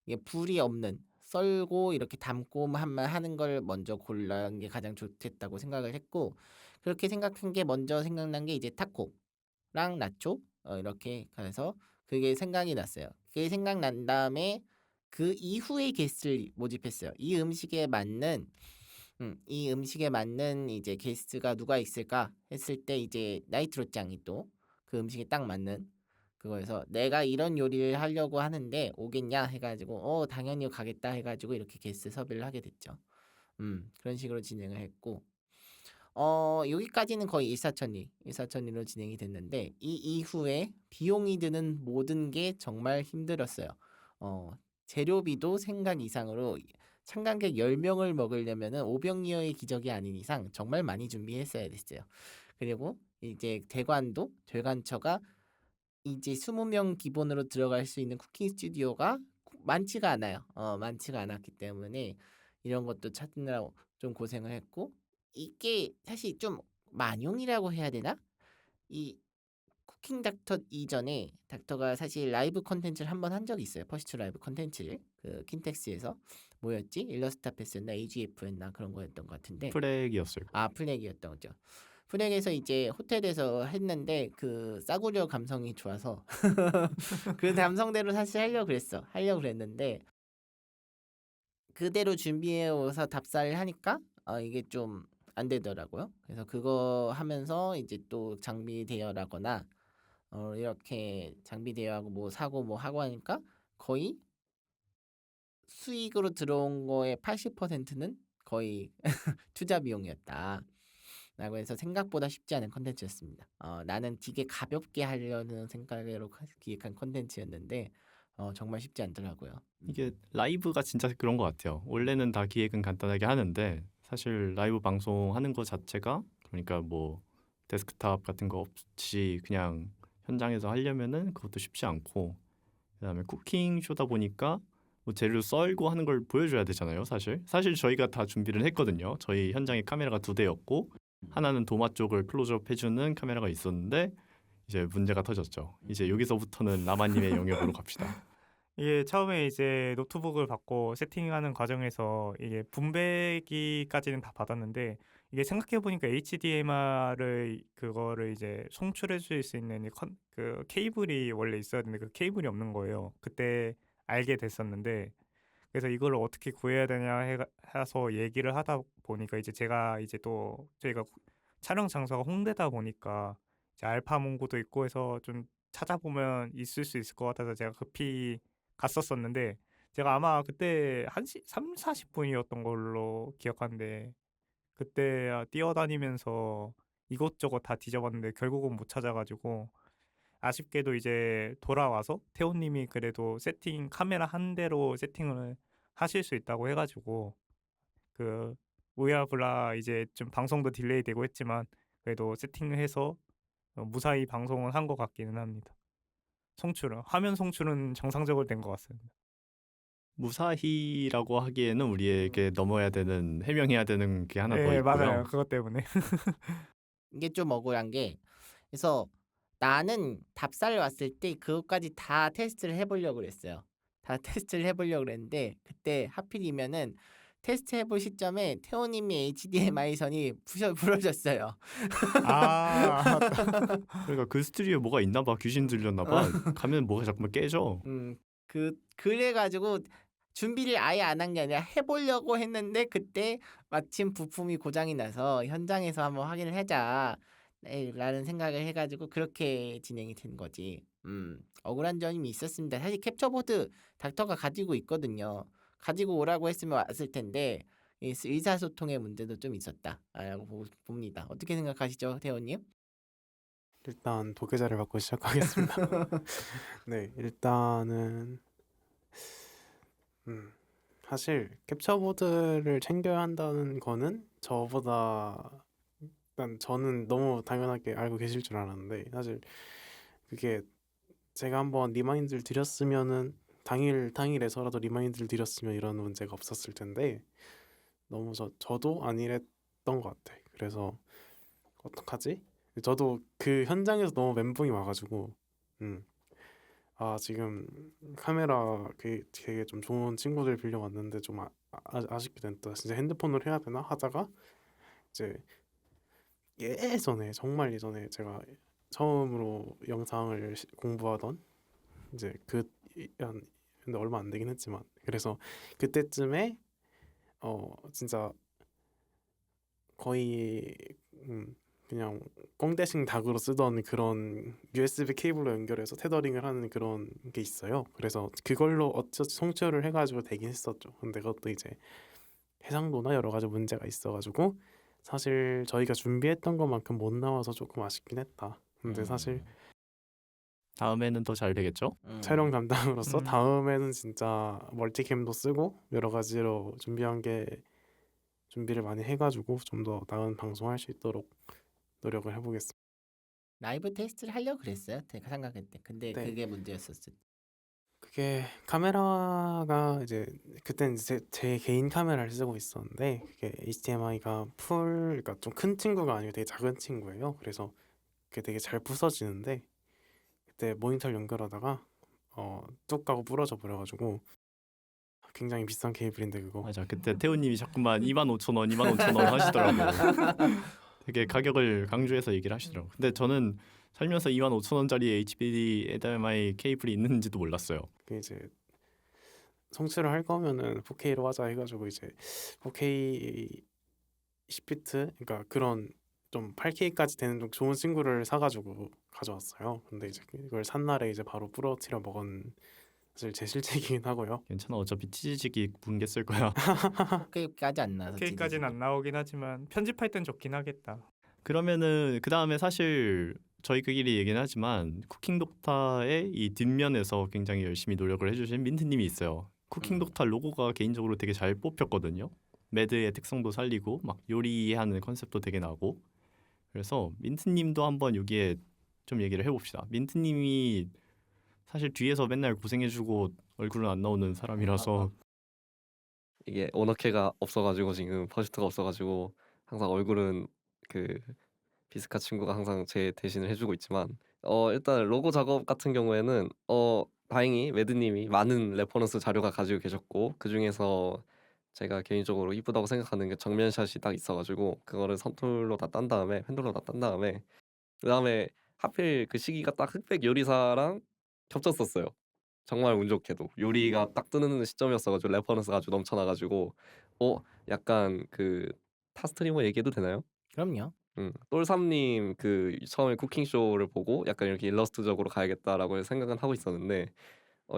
이게 불이 없는 썰고 이렇게 담고만 하는 걸 먼저 골라는 게 가장 좋겠다고 생각을 했고 그렇게 생각한 게 먼저 생각난 게 이제 타코랑 나초 이렇게 해서 그게 생각이 났어요. 그게 생각난 다음에 그 이후에 게스트를 모집했어요. 이 음식에 맞는 이제 게스트가 누가 있을까 했을 때 이제 나이트로 짱이 또 그 음식에 딱 맞는 그거에서 내가 이런 요리를 하려고 하는데 오겠냐 해가지고 당연히 가겠다 해가지고 이렇게 게스트 섭외를 하게 됐죠. 그런 식으로 진행을 했고 여기까지는 거의 일사천리로 진행이 됐는데 이 이후에 비용이 드는 모든 게 정말 힘들었어요. 재료비도 생각 이상으로 참관객 10명을 먹으려면은 오병이어의 기적이 아닌 이상 정말 많이 준비했어야 됐어요. 그리고 이제 대관처가 이제 20명 기본으로 들어갈 수 있는 쿠킹 스튜디오가 많지가 않아요. 많지가 않았기 때문에 이런 것도 찾느라 좀 고생을 했고 이게 사실 좀 만용이라고 해야 되나? 이 쿠킹 닥터 이전에 닥터가 사실 라이브 컨텐츠를 한 번 한 적이 있어요. 퍼시트 라이브 컨텐츠를 그 킨텍스에서 뭐였지? 일러스트아페스였나 AGF였나 그런 거였던 것 같은데
프렉이었어요.
플렉이었던 거죠. 플렉에서 이제 호텔에서 했는데 그 싸구려 감성이 좋아서 그 감성대로 사실 하려고 그랬는데 그대로 준비해와서 답사를 하니까 이게 좀 안 되더라고요. 그래서 그거 하면서 이제 또 장비 대여라거나 이렇게 장비 대여하고 뭐 사고 뭐 하고 하니까 거의 수익으로 들어온 거의 80%는 거의 투자 비용이었다. 라고 해서 생각보다 쉽지 않은 컨텐츠였습니다. 나는 되게 가볍게 하려는 생각으로 기획한 컨텐츠였는데 정말 쉽지 않더라고요.
이게 라이브가 진짜 그런 것 같아요. 원래는 다 기획은 간단하게 하는데 사실 라이브 방송하는 것 자체가 그러니까 뭐 데스크탑 같은 거 없이 그냥 현장에서 하려면은 그것도 쉽지 않고 그다음에 쿠킹 쇼다 보니까 뭐 재료 썰고 하는 걸 보여줘야 되잖아요. 사실 저희가 다 준비를 했거든요. 저희 현장에 카메라가 2대였고 하나는 도마 쪽을 클로즈업 해주는 카메라가 있었는데 이제 문제가 터졌죠. 이제 여기서부터는 라마님의 영역으로 갑시다.
이게 처음에 이제 노트북을 받고 세팅하는 과정에서 이게 분배기까지는 다 받았는데 이게 생각해 보니까 HDMI를 그거를 이제 송출해 줄 수 있는 그 케이블이 원래 있어야 되는데 그 케이블이 없는 거예요. 그때 알게 됐었는데 그래서 이걸 어떻게 구해야 되냐 해서 얘기를 하다 보니까 이제 제가 이제 또 저희가 촬영 장소가 홍대다 보니까 이제 알파몬고도 있고 해서 좀 찾아보면 있을 수 있을 것 같아서 제가 급히 갔었었는데 제가 아마 그때 1시 3, 40분이었던 걸로 기억하는데 그때 뛰어다니면서 이것저것 다 뒤져봤는데 결국은 못 찾아가지고 아쉽게도 이제 돌아와서 태호님이 그래도 카메라 한 대로 세팅을 하실 수 있다고 해가지고 그 우야브라 이제 좀 방송도 딜레이 되고 했지만 그래도 세팅을 해서 무사히 방송을 한 것 같기는 합니다. 화면 송출은 정상적으로 된 것 같습니다.
무사히라고 하기에는 우리에게 넘어야 되는 해명해야 되는 게 하나 더
네,
있고요.
맞아요. 그것 때문에.
이게 좀 억울한 게 그래서 나는 답사를 왔을 때 그것까지 다 테스트를 해보려고 그랬어요. 다 테스트를 해보려고 그랬는데 그때 하필이면은 테스트 해볼 시점에 태호님이 HDMI 선이 부러졌어요.
아,
그러니까 그 스튜디오에 뭐가 있나 봐. 귀신 들렸나 봐. 가면 뭐가 자꾸만 깨져.
그래가지고 준비를 아예 안 한 게 아니라 해보려고 했는데 그때 마침 부품이 고장이 나서 현장에서 한번 확인을 하자. 라는 생각을 해가지고 그렇게 진행이 된 거지. 억울한 점이 있었습니다. 사실 캡처보드 닥터가 가지고 있거든요. 가지고 오라고 했으면 왔을 텐데 이 의사소통의 문제도 좀 있었다라고 봅니다. 어떻게 생각하시죠, 태호님?
일단 도계자를 받고 시작하겠습니다. 네, 일단은 사실 캡처보드를 챙겨야 한다는 거는 저보다 일단 저는 너무 당연하게 알고 계실 줄 알았는데 사실 그게 제가 한번 리마인드를 드렸으면은 당일에서라도 리마인드를 드렸으면 이런 문제가 없었을 텐데 너무 저도 안 이랬던 것 같아. 그래서 어떡하지? 저도 그 현장에서 너무 멘붕이 와가지고 지금 카메라 되게 좀 좋은 친구들 빌려왔는데 좀 아쉽게 됐다. 진짜 핸드폰으로 해야 되나 하다가 이제 예전에 정말 예전에 제가 처음으로 영상을 공부하던 이제 근데 얼마 안 되긴 했지만 그래서 그때쯤에 진짜 거의 그냥 꽁대식 닭으로 쓰던 그런 USB 케이블로 연결해서 테더링을 하는 그런 게 있어요. 그래서 그걸로 어쩌지 송출을 해가지고 되긴 했었죠. 근데 그것도 이제 해상도나 여러 가지 문제가 있어가지고 사실 저희가 준비했던 것만큼 못 나와서 조금 아쉽긴 했다. 근데 사실
다음에는 더 잘 되겠죠?
촬영 담당으로서
음.
다음에는 진짜 멀티캠도 쓰고 여러 가지로 준비를 많이 해가지고 좀 더 나은 방송할 수 있도록 노력을 해보겠습니다.
라이브 테스트를 하려고 그랬어요. 제가 생각할 때. 근데
네.
그게 문제였었을 때.
그게 카메라가 이제 그때는 제 개인 카메라를 쓰고 있었는데 그게 HDMI가 그러니까 좀 큰 친구가 아니고 되게 작은 친구예요. 그래서 그게 되게 잘 부서지는데 그때 모니터를 연결하다가 뚝 하고 부러져 버려가지고 굉장히 비싼 케이블인데 그거
맞아. 그때 태우님이 자꾸만 25,000원, 25,000원 하시더라고요. 되게 가격을 강조해서 얘기를 하시더라고요. 근데 저는 살면서 25,000원짜리 HDMI 케이블이 있는지도 몰랐어요.
그 이제 성취를 할 거면은 4K로 하자 해가지고 이제 4K 10비트 그러니까 그런 좀 8K까지 되는 좀 좋은 친구를 사가지고 가져왔어요. 근데 이제 이걸 산 날에 이제 바로 부러뜨려 먹은 사실 제 실책이긴 하고요.
괜찮아. 어차피 치즈직이 뭉개 쓸 거야.
그까지 안 나서.
K까지는 안 나오긴 하지만 편집할 땐 좋긴 하겠다.
그러면은 그 다음에 사실 저희끼리 얘기는 하지만 쿠킹 독타의 이 뒷면에서 굉장히 열심히 노력을 해주신 민트님이 있어요. 쿠킹 독타 로고가 개인적으로 되게 잘 뽑혔거든요. 매드의 특성도 살리고 막 요리하는 컨셉도 되게 나고 그래서 민트님도 한번 여기에 좀 얘기를 해봅시다. 민트님이 사실 뒤에서 맨날 고생해주고 얼굴은 안 나오는 사람이라서
이게 오너케가 없어가지고 지금 퍼시트가 없어가지고 항상 얼굴은 그 비스카 친구가 항상 제 대신을 해주고 있지만 일단 로고 작업 같은 경우에는 다행히 매드님이 많은 레퍼런스 자료가 가지고 계셨고 그 중에서 제가 개인적으로 이쁘다고 생각하는 게 정면샷이 딱 있어가지고 그거를 선툴로 다 딴 다음에 펜돌로 다 딴 다음에 그 다음에 하필 그 시기가 딱 흑백 요리사랑 겹쳤었어요. 정말 운 좋게도 요리가 딱 뜨는 시점이었어가지고 레퍼런스가 아주 넘쳐나가지고 약간 그 타스트리머 얘기해도 되나요?
그럼요.
똘삼님 그 처음에 쿠킹 쇼를 보고 약간 이렇게 일러스트적으로 가야겠다라고 생각은 하고 있었는데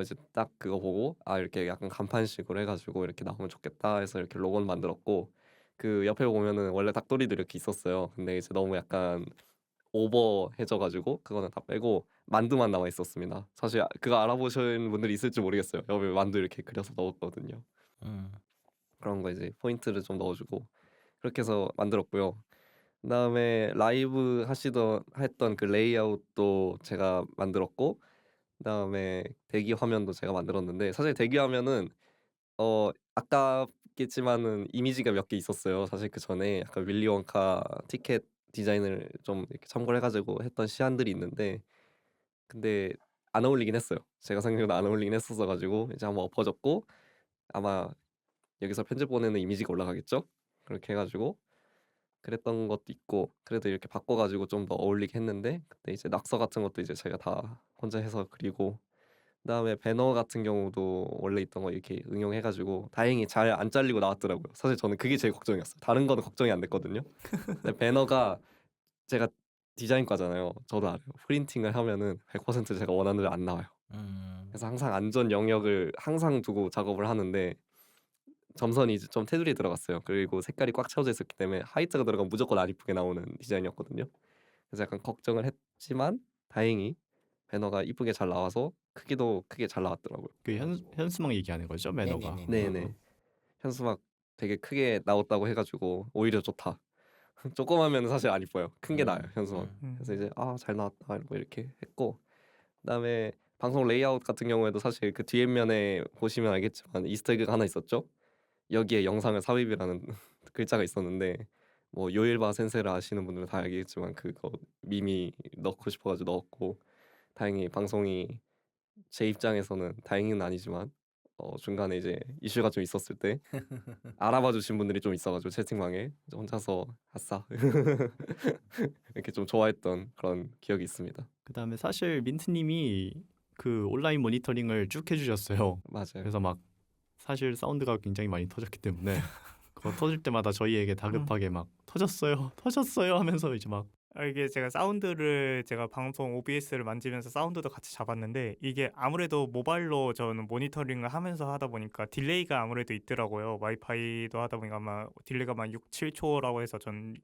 이제 딱 그거 보고 이렇게 약간 간판식으로 해가지고 이렇게 나오면 좋겠다 해서 이렇게 로고는 만들었고 그 옆에 보면은 원래 닭도리도 이렇게 있었어요. 근데 이제 너무 약간 오버해져가지고 그거는 다 빼고 만두만 남아 있었습니다. 사실 그거 알아보신 분들이 있을지 모르겠어요. 옆에 만두 이렇게 그려서 넣었거든요. 그런 거 이제 포인트를 좀 넣어주고 그렇게 해서 만들었고요. 그다음에 라이브 했던 그 레이아웃도 제가 만들었고 그다음에 대기 화면도 제가 만들었는데 사실 대기 화면은 아깝겠지만은 이미지가 몇 개 있었어요. 사실 그 전에 약간 윌리 원카 티켓 디자인을 좀 이렇게 참고를 해가지고 했던 시안들이 있는데 근데 안 어울리긴 했어요. 제가 생각해도 안 어울리긴 했었어가지고 이제 한번 엎어졌고 아마 여기서 편집 보내는 이미지가 올라가겠죠? 그렇게 해가지고 그랬던 것도 있고 그래도 이렇게 바꿔가지고 좀 더 어울리게 했는데 그때 이제 낙서 같은 것도 이제 제가 다 혼자 해서 그리고 그다음에 배너 같은 경우도 원래 있던 거 이렇게 응용해가지고 다행히 잘 안 잘리고 나왔더라고요. 사실 저는 그게 제일 걱정이었어요. 다른 거는 걱정이 안 됐거든요. 근데 배너가 제가 디자인과잖아요. 저도 알아요. 프린팅을 하면은 100% 제가 원하는 대로 안 나와요. 그래서 항상 안전 영역을 항상 두고 작업을 하는데 점선이 이제 좀 테두리에 들어갔어요. 그리고 색깔이 꽉 채워져 있었기 때문에 하이트가 들어가면 무조건 안 이쁘게 나오는 디자인이었거든요. 그래서 약간 걱정을 했지만 다행히 배너가 이쁘게 잘 나와서 크기도 크게 잘 나왔더라고요.
그 현수막 얘기하는 거죠, 매너가.
네네네.
네네. 현수막 되게 크게 나왔다고 해가지고 오히려 좋다. 조그마면 사실 안 이뻐요. 큰 게 나아요 현수막. 그래서 이제 잘 나왔다 뭐 이렇게 했고 그다음에 방송 레이아웃 같은 경우에도 사실 그 뒷면에 보시면 알겠지만 이스터에그가 하나 있었죠. 여기에 영상을 삽입이라는 글자가 있었는데 뭐 요일바 센세를 아시는 분들은 다 알겠지만 그거 미미 넣고 싶어가지고 넣었고 다행히 방송이 제 입장에서는 다행히는 아니지만 중간에 이제 이슈가 좀 있었을 때 알아봐 주신 분들이 좀 있어가지고 채팅방에 혼자서 아싸 이렇게 좀 좋아했던 그런 기억이 있습니다.
그다음에 사실 민트님이 그 온라인 모니터링을 쭉 해주셨어요.
맞아요.
그래서 막 사실 사운드가 굉장히 많이 터졌기 때문에 그거 터질 때마다 저희에게 다급하게 막 터졌어요 하면서 이제 막
이게 제가 사운드를 제가 방송 OBS를 만지면서 사운드도 같이 잡았는데 이게 아무래도 모바일로 저는 모니터링을 하면서 하다 보니까 딜레이가 아무래도 있더라고요. 와이파이도 하다 보니까 아마 딜레이가 막 6, 7초라고 해서 전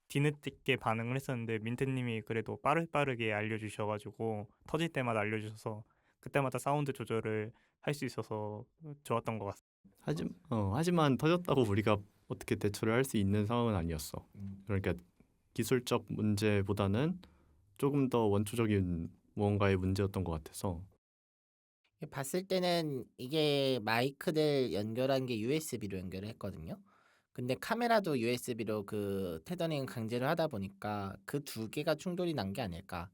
뒤늦게 반응을 했었는데 민트님이 그래도 빠르게 알려주셔가지고 터질 때마다 알려주셔서 그때마다 사운드 조절을 할 수 있어서 좋았던 것 같습니다.
하지만 터졌다고 우리가 어떻게 대처를 할 수 있는 상황은 아니었어. 그러니까 기술적 문제보다는 조금 더 원초적인 무언가의 문제였던 것 같아서
봤을 때는 이게 마이크들 연결한 게 USB로 연결을 했거든요. 근데 카메라도 USB로 그 테더링 강제로 하다 보니까 그 두 개가 충돌이 난 게 아닐까.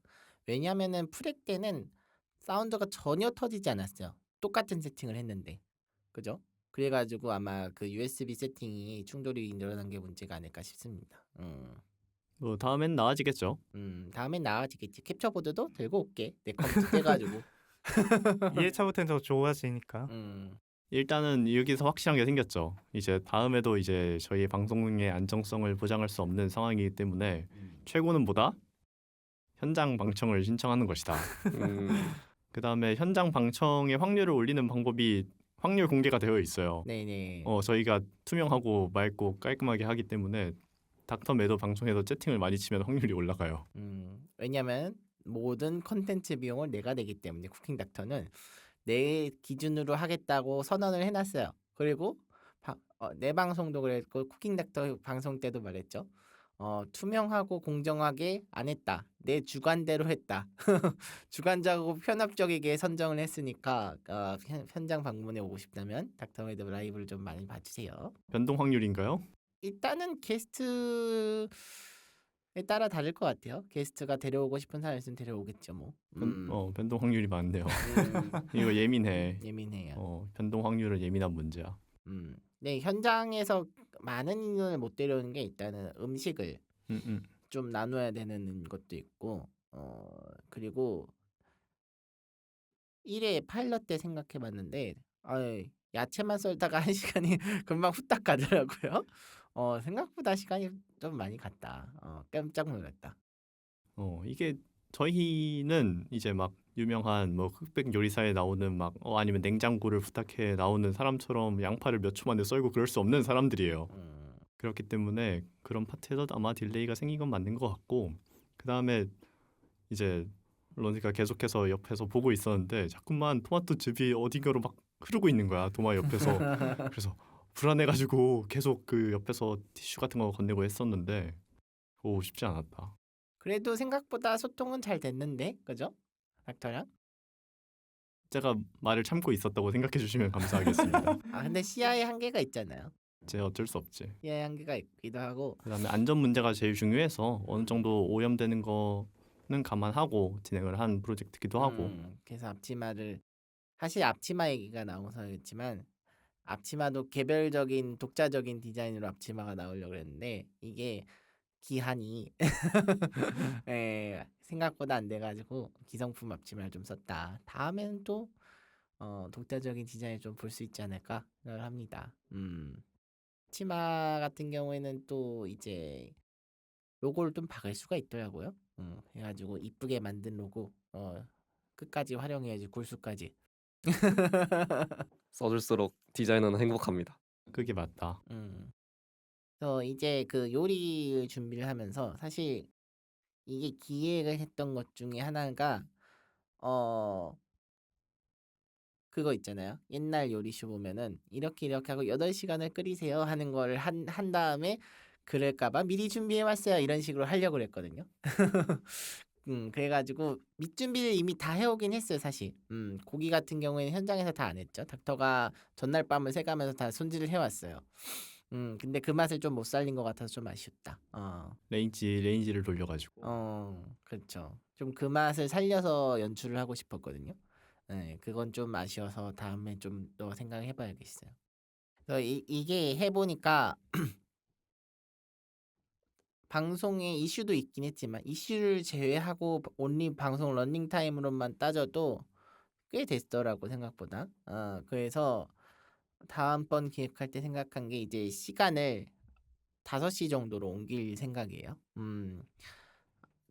왜냐면은 프렉 때는 사운드가 전혀 터지지 않았어요. 똑같은 세팅을 했는데. 그죠? 그래가지고 아마 그 USB 세팅이 충돌이 일어난 게 문제가 아닐까 싶습니다.
뭐 다음엔 나아지겠죠.
다음엔 나아지겠지. 캡처보드도 들고 올게. 내 컴퓨터 떼가지고.
2회차부터는 더 좋아지니까.
일단은 여기서 확실한 게 생겼죠. 이제 다음에도 이제 저희 방송의 안정성을 보장할 수 없는 상황이기 때문에 최고는 뭐다? 현장 방청을 신청하는 것이다. 그다음에 현장 방청의 확률을 올리는 방법이 확률 공개가 되어 있어요.
네네.
저희가 투명하고 맑고 깔끔하게 하기 때문에 닥터 매더 방송에서 채팅을 많이 치면 확률이 올라가요.
왜냐면 모든 컨텐츠 비용을 내가 내기 때문에 쿠킹 닥터는 내 기준으로 하겠다고 선언을 해놨어요. 그리고 내 방송도 그랬고 쿠킹 닥터 방송 때도 말했죠. 투명하고 공정하게 안 했다. 내 주관대로 했다. 주관적이고 편협적이게 선정을 했으니까 현장 방문에 오고 싶다면 닥터메이드 라이브를 좀 많이 봐주세요.
변동 확률인가요?
일단은 게스트에 따라 다를 것 같아요. 게스트가 데려오고 싶은 사람 있으면 데려오겠죠 뭐.
변동 확률이 많네요.
음,
이거 예민해.
예민해요.
변동 확률은 예민한 문제야.
네, 현장에서 많은 인원을 못 데려오는 게 일단은 음식을 좀 나눠야 되는 것도 있고 그리고 1회 파일럿 때 생각해봤는데 야채만 썰다가 1시간이 금방 후딱 가더라고요. 생각보다 시간이 좀 많이 갔다. 깜짝 놀랐다.
이게 저희는 이제 막 유명한 뭐 흑백 요리사에 나오는 막 아니면 냉장고를 부탁해 나오는 사람처럼 양파를 몇 초 만에 썰고 그럴 수 없는 사람들이에요. 그렇기 때문에 그런 파트에서 아마 딜레이가 생긴 건 맞는 것 같고 그 다음에 이제 런니가 계속해서 옆에서 보고 있었는데 자꾸만 토마토 즙이 어딘가로 막 흐르고 있는 거야 도마 옆에서. 그래서 불안해가지고 계속 그 옆에서 티슈 같은 거 건네고 했었는데 쉽지 않았다.
그래도 생각보다 소통은 잘 됐는데, 그죠? 닥터랑?
제가 말을 참고 있었다고 생각해 주시면 감사하겠습니다.
근데 시야에 한계가 있잖아요.
이제 어쩔 수 없지.
시야에 한계가 있기도 하고.
그다음에 안전 문제가 제일 중요해서 어느 정도 오염되는 거는 감안하고 진행을 한 프로젝트기도 하고.
그래서 앞치마를 사실 앞치마 얘기가 나와서였지만 앞치마도 개별적인 독자적인 디자인으로 앞치마가 나오려고 했는데 이게 기한이 생각보다 안 돼가지고 기성품 앞치마를 좀 썼다. 다음에는 또 독자적인 디자인을 좀 볼 수 있지 않을까 생각을 합니다. 치마 같은 경우에는 또 이제 로고를 좀 박을 수가 있더라고요. 해가지고 이쁘게 만든 로고 끝까지 활용해야지 굴수까지.
써줄수록 디자이너는 행복합니다.
그게 맞다.
그래서 이제 그 요리 준비를 하면서 사실 이게 기획을 했던 것 중에 하나가 그거 있잖아요. 옛날 요리쇼 보면은 이렇게 이렇게 하고 8시간을 끓이세요 하는 걸 한 다음에 그럴까봐 미리 준비해 왔어요 이런 식으로 하려고 그랬거든요. 그래가지고 밑준비를 이미 다 해오긴 했어요 사실. 고기 같은 경우에는 현장에서 다 안 했죠. 닥터가 전날 밤을 새가면서 다 손질을 해왔어요. 근데 그 맛을 좀 못 살린 것 같아서 좀 아쉽다.
레인지를 돌려가지고.
그렇죠. 좀 그 맛을 살려서 연출을 하고 싶었거든요. 네, 그건 좀 아쉬워서 다음에 좀 더 생각해봐야겠어요. 그래서 이게 해보니까 방송에 이슈도 있긴 했지만 이슈를 제외하고 온리 방송 러닝 타임으로만 따져도 꽤 됐더라고 생각보다. 그래서 다음번 기획할 때 생각한 게 이제 시간을 5시 정도로 옮길 생각이에요.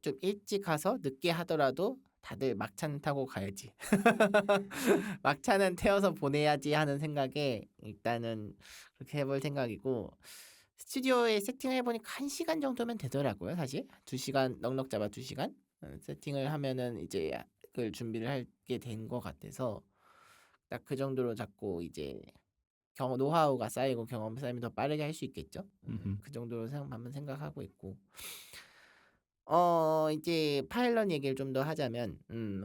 좀 일찍 가서 늦게 하더라도 다들 막차는 타고 가야지. 막차는 태워서 보내야지 하는 생각에 일단은 그렇게 해볼 생각이고 스튜디오에 세팅을 해보니까 1시간 정도면 되더라고요. 사실 2시간 넉넉 잡아 2시간 세팅을 하면은 이제 그걸 준비를 하게 된 것 같아서 딱 그 정도로 잡고 이제 노하우가 쌓이고 경험 쌓이면 더 빠르게 할 수 있겠죠. 그 정도로 한번 생각하고 있고 이제 파일럿 얘기를 좀 더 하자면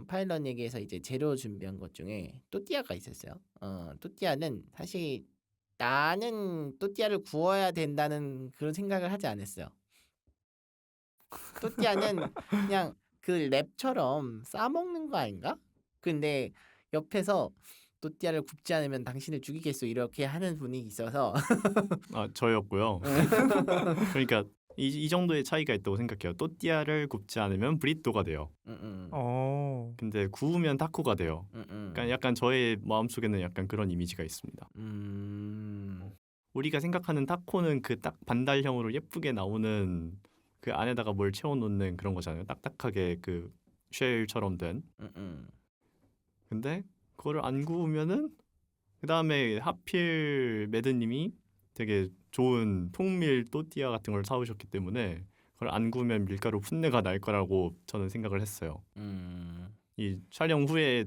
파일럿 얘기에서 이제 재료 준비한 것 중에 또띠아가 있었어요. 또띠아는 사실 나는 또띠아를 구워야 된다는 그런 생각을 하지 않았어요. 또띠아는 그냥 그 랩처럼 싸먹는 거 아닌가? 근데 옆에서 또띠아를 굽지 않으면 당신을 죽이겠소 이렇게 하는 분이 있어서
저였고요. 그러니까 이 정도의 차이가 있다고 생각해요. 또띠아를 굽지 않으면 브리또가 돼요. 근데 구우면 타코가 돼요. 그러니까 약간 저의 마음속에는 약간 그런 이미지가 있습니다. 우리가 생각하는 타코는 그 딱 반달형으로 예쁘게 나오는 그 안에다가 뭘 채워놓는 그런 거잖아요. 딱딱하게 그 쉘처럼 된. 근데 그거를 안 구우면은 그 다음에 하필 매드님이 되게 좋은 통밀 또띠아 같은 걸 사오셨기 때문에 그걸 안 구우면 밀가루 풋내가 날 거라고 저는 생각을 했어요. 이 촬영 후에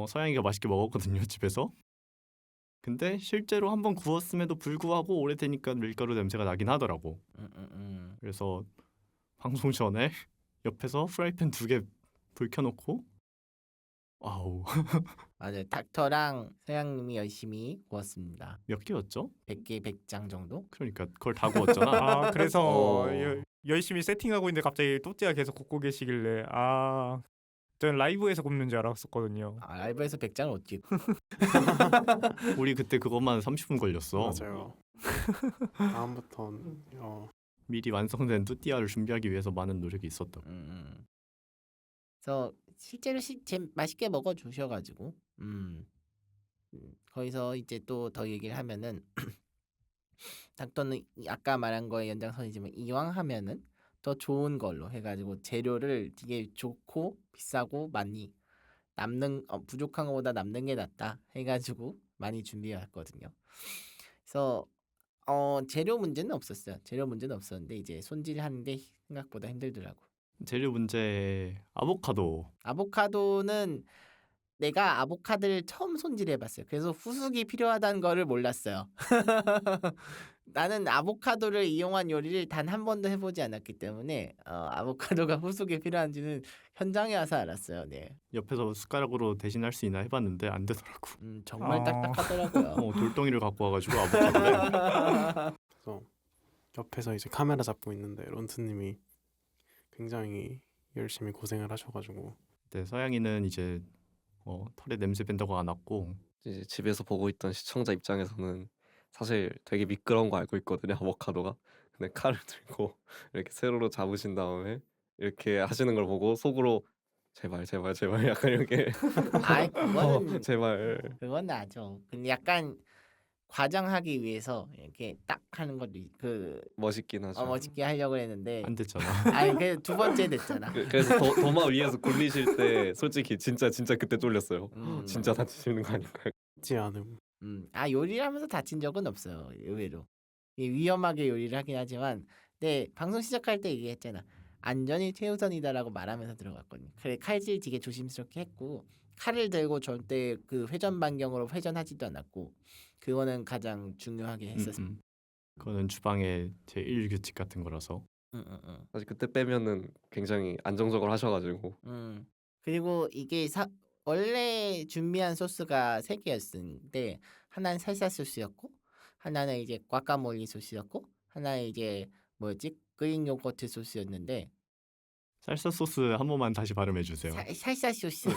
서양이가 맛있게 먹었거든요 집에서. 근데 실제로 한번 구웠음에도 불구하고 오래되니까 밀가루 냄새가 나긴 하더라고. 그래서 방송 전에 옆에서 프라이팬 2개 불 켜놓고 아우
맞아요. 닥터랑 서양님이 열심히 구웠습니다.
몇 개였죠?
100개 100장 정도?
그러니까 그걸 다 구웠잖아.
그래서
어.
열심히 세팅하고 있는데 갑자기 또띠아 계속 굽고 계시길래 저는 라이브에서 굽는 줄 알았었거든요.
라이브에서 100장을 어떻게
우리 그때 그것만 30분 걸렸어.
맞아요. 다음부턴
미리 완성된 뚜띠아를 준비하기 위해서 많은 노력이 있었다고.
그래서 실제로 맛있게 먹어 주셔가지고 거기서 이제 또 더 얘기를 하면은 닥터는 아까 말한 거의 연장선이지만 이왕 하면은 더 좋은 걸로 해가지고 재료를 되게 좋고 비싸고 많이 남는 부족한 것보다 남는 게 낫다 해가지고 많이 준비해 왔거든요. 그래서 재료 문제는 없었어요. 재료 문제는 없었는데 이제 손질하는데 생각보다 힘들더라고.
재료 문제
아보카도는 내가 아보카도를 처음 손질해봤어요. 그래서 후숙이 필요하다는 거를 몰랐어요. 나는 아보카도를 이용한 요리를 단 한 번도 해보지 않았기 때문에 아보카도가 후숙이 필요한지는 현장에 와서 알았어요. 네,
옆에서 숟가락으로 대신할 수 있나 해봤는데 안 되더라고.
정말 딱딱하더라고요.
돌덩이를 갖고 와가지고 아보카도를
그래서 옆에서 이제 카메라 잡고 있는데 런트님이 굉장히 열심히 고생을 하셔가지고
네, 서양이는 이제 털에 냄새 뺀다고 안 왔고
이제 집에서 보고 있던 시청자 입장에서는 사실 되게 미끄러운 거 알고 있거든요 아보카도가. 근데 칼을 들고 이렇게 세로로 잡으신 다음에 이렇게 하시는 걸 보고 속으로 제발 제발 제발 약간 이렇게
아이 그거는
제발
그건 나죠. 근데 약간 과장하기 위해서 이렇게 딱 하는 것도 그
멋있긴 하죠.
멋있게 하려고 했는데
안 됐잖아.
아니 그 두 번째 됐잖아.
그래서 도마 위에서 굴리실 때 솔직히 진짜 그때 쫄렸어요.
음.
진짜 다치시는 거 아닌가요?
지 않음.
요리를 하면서 다친 적은 없어요. 의외로. 위험하게 요리를 하긴 하지만 네, 방송 시작할 때 얘기했잖아. 안전이 최우선이다라고 말하면서 들어갔거든요. 그래 칼질 되게 조심스럽게 했고 칼을 들고 절대 그 회전 반경으로 회전하지도 않았고 그거는 가장 중요하게 했었습니다.
그거는 주방의 제1 규칙 같은 거라서.
사실 그때 빼면은 굉장히 안정적으로 하셔가지고
그리고 이게 원래 준비한 소스가 3개였는데 하나는 살사 소스였고 하나는 이제 과카몰리 소스였고 하나는 이제 뭐였지? 그린 요거트 소스였는데
살사 소스 한 번만 다시 발음해 주세요.
살사 소스.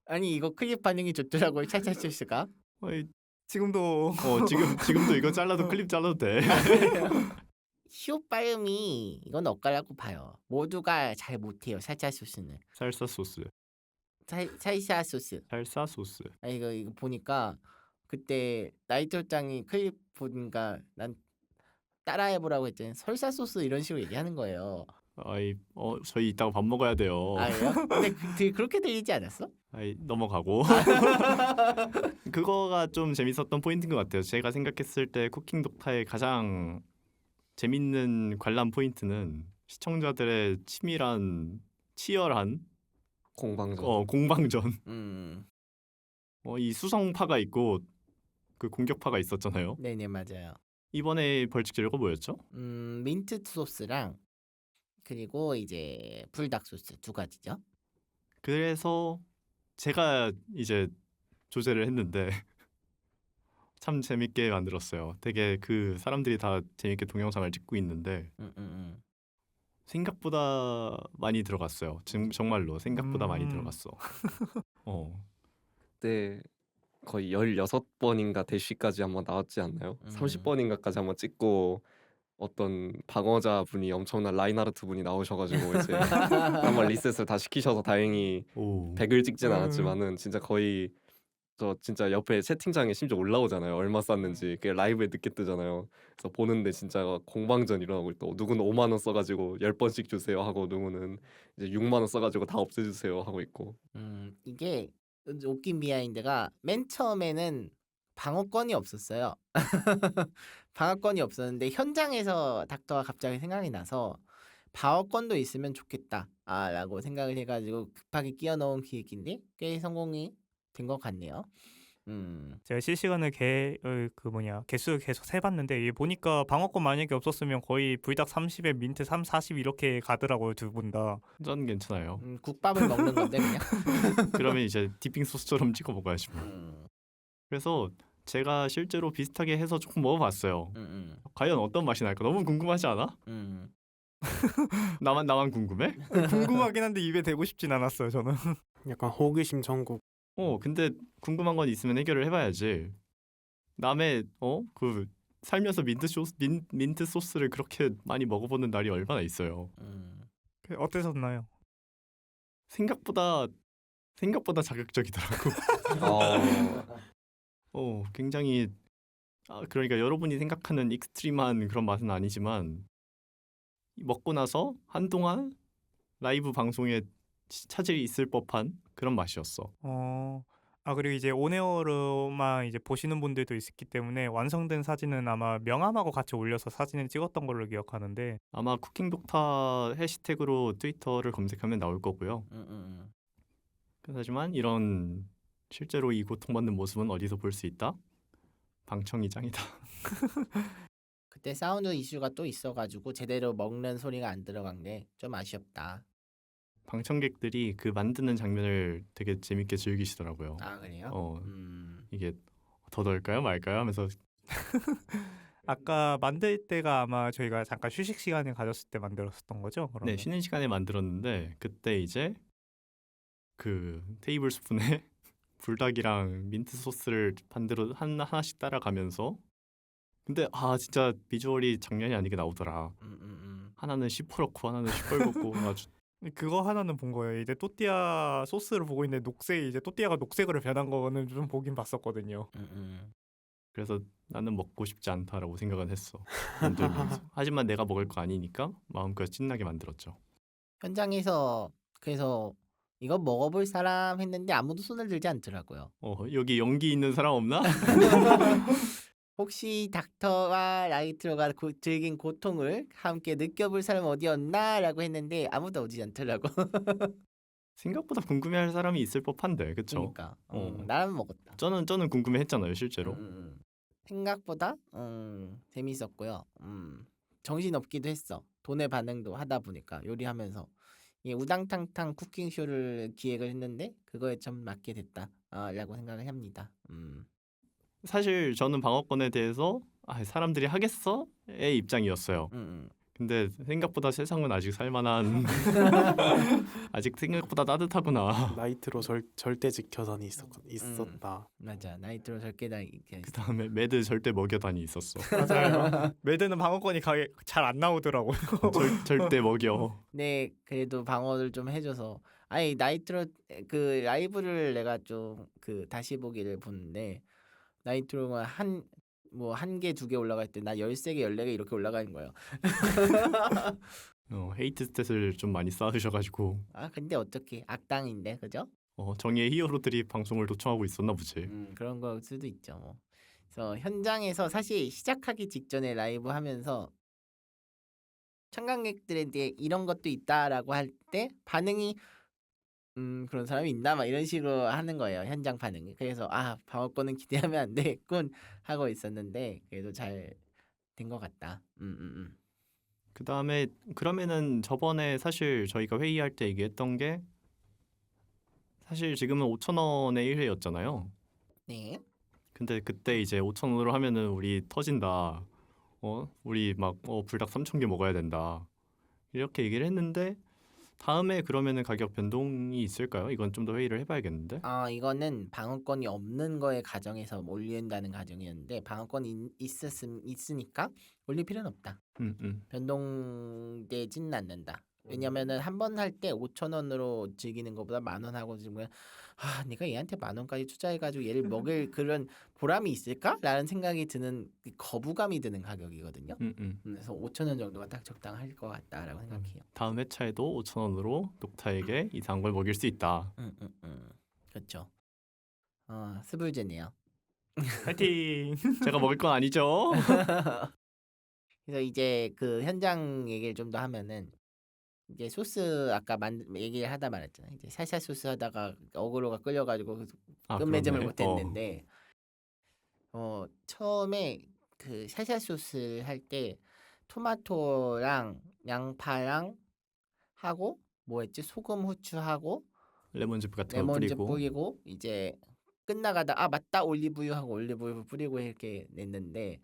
아니 이거 클립 반응이 좋더라고요. 살사 소스가.
어이,
지금도
지금도 이거 잘라도 클립 잘라도 돼.
시옷 발음이 이건 엇갈라고 봐요. 모두가 잘 못해요. 살사 소스는.
살사 소스.
살사 소스.
살사 소스.
아니 이거 보니까 그때 나이토짱이 클립 보니까 난 따라해보라고 했더니 설사 소스 이런 식으로 얘기하는 거예요.
저희 이따가 밥 먹어야 돼요.
아예요? 근데 그렇게 들리지 않았어?
넘어가고. 그거가 좀 재밌었던 포인트인 것 같아요. 제가 생각했을 때 쿠킹 독타의 가장 재밌는 관람 포인트는 시청자들의 치열한
공방전.
공방전.
음.
이 수성파가 있고 그 공격파가 있었잖아요.
네네 맞아요.
이번에 벌칙 재료가 뭐였죠?
민트 소스랑 그리고 이제 불닭 소스 2가지죠.
그래서 제가 이제 조제를 했는데 참 재밌게 만들었어요. 되게 그 사람들이 다 재밌게 동영상을 찍고 있는데 생각보다 많이 들어갔어요. 정말로 생각보다 많이 들어갔어.
그때 거의 16번인가 대쉬까지 한번 나왔지 않나요? 30번인가까지 한번 찍고 어떤 방어자 분이 엄청난 라인하르트 분이 나오셔가지고 이제 한번 리셋을 다 시키셔서 다행히 100을 찍진 않았지만은 진짜 거의 저 진짜 옆에 채팅창에 심지어 올라오잖아요. 얼마 쌌는지. 그게 라이브에 늦게 뜨잖아요. 그래서 보는데 진짜 공방전 일어나고 있고 누구는 5만 원 써가지고 10번씩 주세요 하고 누구는 이제 6만 원 써가지고 다 없애주세요 하고 있고.
이게 웃긴 비하인드가 맨 처음에는 방어권이 없었어요. 방어권이 없었는데 현장에서 닥터가 갑자기 생각이 나서 방어권도 있으면 좋겠다 라고 생각을 해가지고 급하게 끼워 넣은 기획인데 꽤 성공이 된 것 같네요.
제가 실시간을 개수 계속 세봤는데 이게 보니까 방어권 만약에 없었으면 거의 불닭 30에 민트 3, 40 이렇게 가더라고요. 두 분 다.
전 괜찮아요.
국밥을 먹는 건데 그냥.
그러면 이제 디핑 소스처럼 찍어 먹어야지 뭐. 그래서 제가 실제로 비슷하게 해서 조금 먹어봤어요. 과연 어떤 맛이 날까 너무 궁금하지 않아? 나만 궁금해?
궁금하긴 한데 입에 대고 싶진 않았어요. 저는.
약간 호기심 전국.
근데 궁금한 건 있으면 해결을 해봐야지. 남의 그 살면서 민트 소스를 그렇게 많이 먹어보는 날이 얼마나 있어요.
어땠었나요?
생각보다 자극적이더라고. 굉장히 그러니까 여러분이 생각하는 익스트림한 그런 맛은 아니지만 먹고 나서 한동안 라이브 방송에 차질이 있을 법한 그런 맛이었어.
그리고 이제 온에어로만 이제 보시는 분들도 있었기 때문에 완성된 사진은 아마 명함하고 같이 올려서 사진을 찍었던 걸로 기억하는데
아마 쿠킹 독타 해시태그로 트위터를 검색하면 나올 거고요. 하지만 이런 실제로 이 고통받는 모습은 어디서 볼 수 있다? 방청이 짱이다.
그때 사운드 이슈가 또 있어가지고 제대로 먹는 소리가 안 들어간 게 좀 아쉬웠다.
방청객들이 그 만드는 장면을 되게 재밌게 즐기시더라고요.
아 그래요?
이게 더 넣을까요 말까요 하면서
아까 만들 때가 아마 저희가 잠깐 휴식 시간을 가졌을 때 만들었었던 거죠?
네,
그러면?
쉬는 시간에 만들었는데 그때 이제 그 테이블 스푼에 불닭이랑 민트 소스를 반대로 하나씩 따라가면서 근데 진짜 비주얼이 장난이 아니게 나오더라. 하나는 시퍼렇고 하나는 시뻘겋고 아주
그거 하나는 본 거예요. 이제 또띠아 소스를 보고 있는데 녹색 이제 또띠아가 녹색으로 변한 거는 좀 보긴 봤었거든요.
그래서 나는 먹고 싶지 않다라고 생각은 했어. 만들면서. 하지만 내가 먹을 거 아니니까 마음껏 신나게 만들었죠.
현장에서 그래서 이거 먹어볼 사람 했는데 아무도 손을 들지 않더라고요.
여기 연기 있는 사람 없나?
혹시 닥터와 라이트로가 즐긴 고통을 함께 느껴볼 사람 어디였나라고 했는데 아무도 오지 않더라고.
생각보다 궁금해할 사람이 있을 법한데, 그쵸?
그러니까
어.
나라면 먹었다.
저는 궁금해했잖아요, 실제로.
생각보다 재밌었고요. 정신 없기도 했어. 돈의 반응도 하다 보니까 요리하면서 이 우당탕탕 쿠킹 쇼를 기획을 했는데 그거에 좀 맞게 됐다라고 생각을 합니다.
사실 저는 방어권에 대해서 사람들이 하겠어?의 입장이었어요. 근데 생각보다 세상은 아직 살만한 아직 생각보다 따뜻하구나.
나이트로 절대 지켜선이 있었다.
맞아. 나이트로 절개다 이렇게.
그 다음에 매드 절대 먹여다니 있었어.
맞아요. 매드는 방어권이 잘 안 나오더라고요.
절대 먹여.
네, 그래도 방어를 좀 해줘서 아니 나이트로 그 라이브를 내가 좀 그 다시 보기를 보는데 나이트로가 한 개, 두 개 올라갈 때 나 13개, 14개 이렇게 올라가는 거예요.
헤이트 스탯을 좀 많이 쌓으셔가지고
근데 어떻게 악당인데 그죠?
정의의 히어로들이 방송을 도청하고 있었나 보지.
그런 걸 수도 있죠. 뭐. 그래서 현장에서 사실 시작하기 직전에 라이브 하면서 참관객들한테 이런 것도 있다라고 할 때 반응이 그런 사람이 있나 막 이런 식으로 하는 거예요. 현장 반응이. 그래서 방어권은 기대하면 안 되겠군 하고 있었는데 그래도 잘 된 것 같다.
그 다음에 그러면은 저번에 사실 저희가 회의할 때 얘기했던 게 사실 지금은 5,000원의 1회였잖아요.
네.
근데 그때 이제 5,000원으로 하면은 우리 터진다. 우리 막 불닭 3,000개 먹어야 된다. 이렇게 얘기를 했는데 다음에 그러면은 가격 변동이 있을까요? 이건 좀 더 회의를 해봐야겠는데.
이거는 방어권이 없는 거에 가정에서 올린다는 가정이었는데 방어권이 있으니까 올릴 필요는 없다. 변동되지는 않는다. 왜냐면은 한 번 할 때 5,000원으로 즐기는 것보다 10,000원 하고 지금 내가 얘한테 10,000원까지 투자해가지고 얘를 먹일 그런 보람이 있을까?라는 생각이 드는 거부감이 드는 가격이거든요. 그래서 5,000원 정도가 딱 적당할 것 같다라고 생각해요.
다음 회차에도 5,000원으로 녹타에게 이상한 걸 먹일 수 있다.
그렇죠. 스불제네요.
파이팅.
제가 먹을 건 아니죠?
그래서 이제 그 현장 얘기를 좀 더 하면은 이제 소스 아까 얘기를 하다 말았잖아요. 이제 살살 소스 하다가 어그로가 끌려가지고 끝맺음을
그렇네.
못했는데 처음에 그 살살 소스 할 때 토마토랑 양파랑 하고 뭐였지 소금 후추하고
레몬즙 같은 거
레몬즙
뿌리고.
뿌리고 이제 끝나가다 맞다 올리브유 하고 올리브유 뿌리고 이렇게 냈는데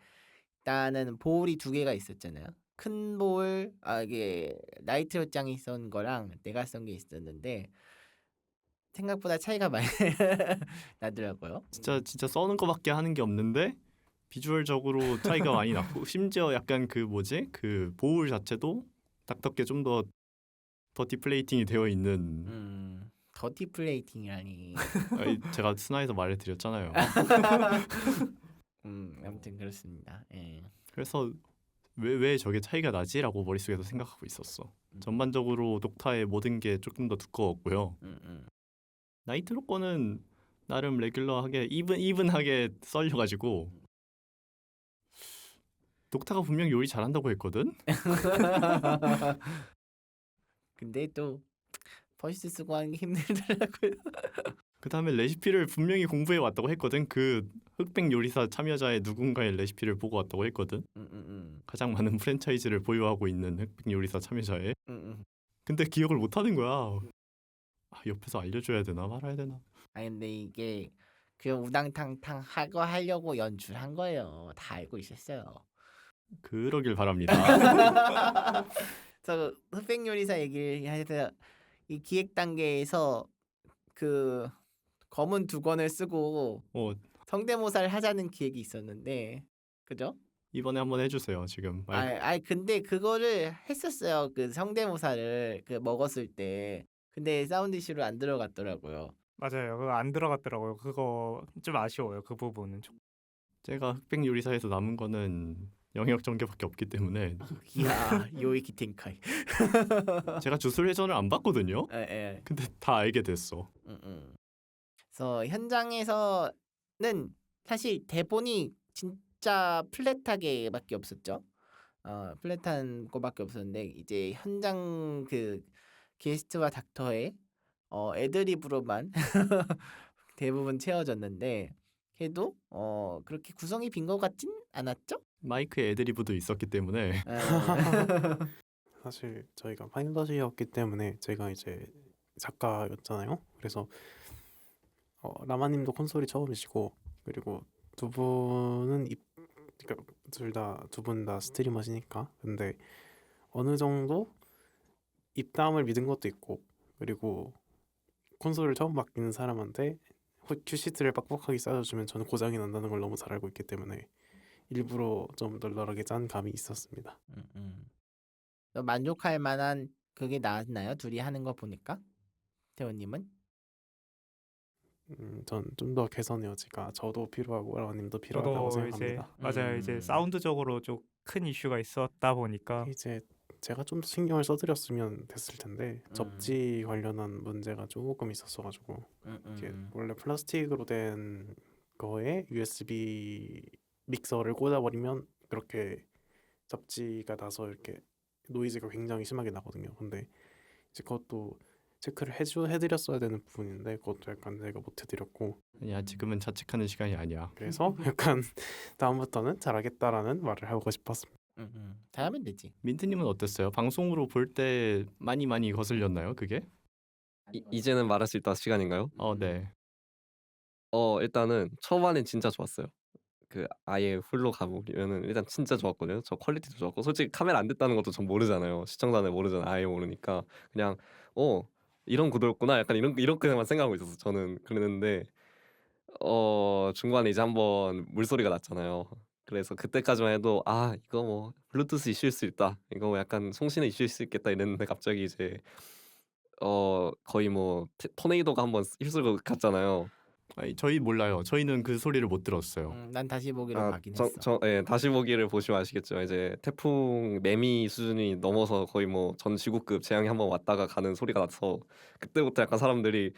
일단은 보울이 두 개가 있었잖아요. 큰 보울 이게 나이트로 짱이 썬 거랑 내가 썬 게 있었는데 생각보다 차이가 많이 나더라고요.
진짜 써는 거밖에 하는 게 없는데 비주얼적으로 차이가 많이 났고 심지어 약간 그 뭐지? 그 보울 자체도 닥터께 좀 더 더티 플레이팅이 되어 있는
더티 플레이팅이라니.
제가 스나에서 말을 드렸잖아요.
아무튼 그렇습니다. 예.
그래서 왜 저게 차이가 나지라고 머릿속에서 생각하고 있었어. 전반적으로 녹타의 모든 게 조금 더 두꺼웠고요. 나이트로 거는 나름 레귤러하게 이븐하게 썰려가지고 녹타가 분명 요리 잘한다고 했거든.
근데 또 퍼시트 쓰고 하는 게 힘들더라고요.
그 다음에 레시피를 분명히 공부해 왔다고 했거든. 그 흑백 요리사 참여자의 누군가의 레시피를 보고 왔다고 했거든. 가장 많은 프랜차이즈를 보유하고 있는 흑백 요리사 참여자의. 근데 기억을 못 하는 거야. 옆에서 알려줘야 되나 말아야 되나.
근데 이게 그냥 우당탕탕 하려고 연출한 거예요. 다 알고 있었어요.
그러길 바랍니다.
그래서 흑백 요리사 얘기를 해서 이 기획 단계에서 그 검은 두건을 쓰고 성대모사를 하자는 기획이 있었는데 그죠?
이번에 한번 해주세요. 지금
근데 그거를 했었어요. 그 성대모사를 그 먹었을 때. 근데 사운드 이슈로 안 들어갔더라고요.
맞아요. 그거 안 들어갔더라고요. 그거 좀 아쉬워요. 그 부분은 좀.
제가 흑백 요리사에서 남은 거는 영역 전개밖에 없기 때문에
이야 요이키 텐카이.
제가 주술회전을 안 봤거든요.
예.
근데 다 알게 됐어.
그래서 현장에서는 사실 대본이 진짜 플랫하게밖에 없었죠. 플랫한 거밖에 없었는데 이제 현장 그 게스트와 닥터의 애드리브로만 대부분 채워졌는데 그래도 그렇게 구성이 빈 것 같진 않았죠?
마이크에 애드리브도 있었기 때문에
예.
사실 저희가 파일럿이었기 때문에 제가 이제 작가였잖아요. 그래서 라마님도 콘솔이 처음이시고 그리고 두 분은 그러니까 두 분 다 스트리머시니까 근데 어느 정도 입담을 믿은 것도 있고 그리고 콘솔을 처음 맡기는 사람한테 큐시트를 빡빡하게 쌓아주면 저는 고장이 난다는 걸 너무 잘 알고 있기 때문에 일부러 좀 널널하게 짠 감이 있었습니다.
또 만족할 만한 그게 나왔나요? 둘이 하는 거 보니까 태호님은?
전 좀 더 개선의 여지가 저도 필요하고 라마님도 필요하다고
저도 이제
생각합니다.
맞아요. 이제 사운드적으로 좀 큰 이슈가 있었다 보니까
이제 제가 좀 더 신경을 써드렸으면 됐을 텐데 접지 관련한 문제가 조금 있었어가지고 이게 원래 플라스틱으로 된 거에 USB 믹서를 꽂아버리면 그렇게 접지가 나서 이렇게 노이즈가 굉장히 심하게 나거든요. 근데 이제 그것도 체크를 해드렸어야 되는 부분인데 그것도 약간 제가 못 해드렸고
야 지금은 자책하는 시간이 아니야.
그래서 약간 다음부터는 잘하겠다라는 말을 하고 싶었습니다.
잘하면 되지.
민트님은 어땠어요? 방송으로 볼 때 많이 거슬렸나요? 그게?
이제는 말할 수 있다 시간인가요?
네.
일단은 초반엔 진짜 좋았어요. 그 아예 훌로 가보면은 일단 진짜 좋았거든요. 저 퀄리티도 좋았고 솔직히 카메라 안 됐다는 것도 전 모르잖아요. 시청자는 모르잖아. 아예 모르니까 그냥 이런 구도였구나. 약간 이렇게만 생각하고 있었어. 저는 그랬는데 중간에 이제 한번 물소리가 났잖아요. 그래서 그때까지만 해도 이거 뭐 블루투스 이슈일 수 있다. 이거 뭐 약간 송신의 이슈일 수 있겠다 이랬는데 갑자기 이제 거의 뭐 토네이도가 한번 휩쓸고 갔잖아요.
아니, 저희 몰라요. 저희는 그 소리를 못 들었어요.
난 다시 보기로 가긴 했어.
다시 보기를 보시면 아시겠죠. 이제 태풍 매미 수준이 넘어서 거의 뭐 전 지구급 재앙이 한번 왔다가 가는 소리가 나서 그때부터 약간 사람들이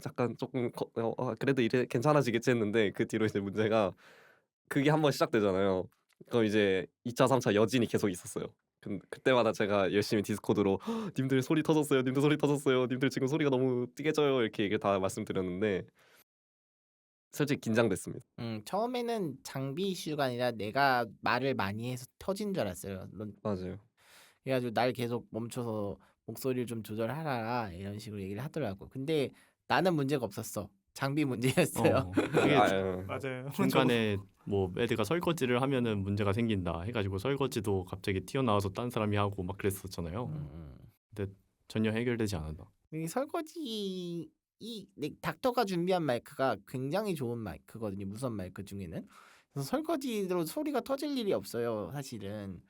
잠깐 조금 그래도 이래 괜찮아지겠지 했는데 그 뒤로 이제 문제가 그게 한번 시작되잖아요. 그럼 이제 2차, 3차 여진이 계속 있었어요. 그때마다 제가 열심히 디스코드로 님들 소리 터졌어요. 님들 소리 터졌어요. 님들 지금 소리가 너무 띠개져요. 이렇게 얘기를 다 말씀드렸는데 솔직히 긴장됐습니다.
처음에는 장비 이슈가 아니라 내가 말을 많이 해서 터진 줄 알았어요.
맞아요.
그래가지고 날 계속 멈춰서 목소리를 좀 조절하라 이런 식으로 얘기를 하더라고. 근데 나는 문제가 없었어. 장비 문제였어요.
그게
맞아요.
중간에 뭐 매드가 설거지를 하면은 문제가 생긴다 해가지고 설거지도 갑자기 튀어나와서 딴 사람이 하고 막 그랬었잖아요. 근데 전혀 해결되지 않았다.
이 설거지 닥터가 준비한 마이크가 굉장히 좋은 마이크거든요. 무선 마이크 중에는. 그래서 설거지로 소리가 터질 일이 없어요. 사실은.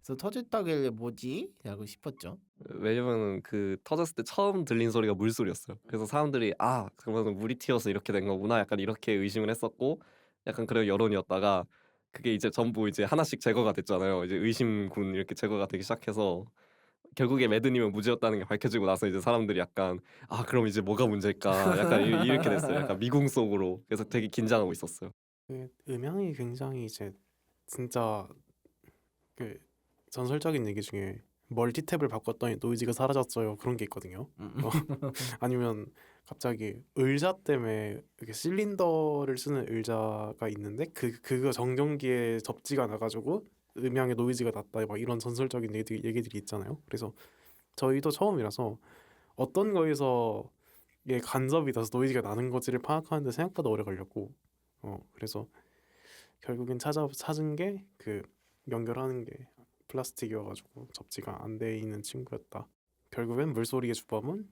그래서 터졌다길래 뭐지? 라고 싶었죠.
왜냐면 그 터졌을 때 처음 들린 소리가 물소리였어요. 그래서 사람들이 그러면 물이 튀어서 이렇게 된 거구나. 약간 이렇게 의심을 했었고 약간 그런 여론이었다가 그게 이제 전부 이제 하나씩 제거가 됐잖아요. 이제 의심군 이렇게 제거가 되기 시작해서 결국에 매드님은 무죄였다는 게 밝혀지고 나서 이제 사람들이 약간 그럼 이제 뭐가 문제일까 약간 이렇게 됐어요. 약간 미궁 속으로. 그래서 되게 긴장하고 있었어요.
그 음향이 굉장히 이제 진짜 그 전설적인 얘기 중에 멀티탭을 바꿨더니 노이즈가 사라졌어요 그런 게 있거든요. 아니면 갑자기 의자 때문에 이렇게 실린더를 쓰는 의자가 있는데 그거 정전기에 접지가 나가지고 음향에 노이즈가 났다 막 이런 전설적인 얘기들이 있잖아요. 그래서 저희도 처음이라서 어떤 거에서 이게 간섭이 돼서 노이즈가 나는 건지를 파악하는데 생각보다 오래 걸렸고 그래서 결국엔 찾은 게 그 연결하는 게 플라스틱이어가지고 접지가 안 돼 있는 친구였다. 결국엔 물소리의 주범은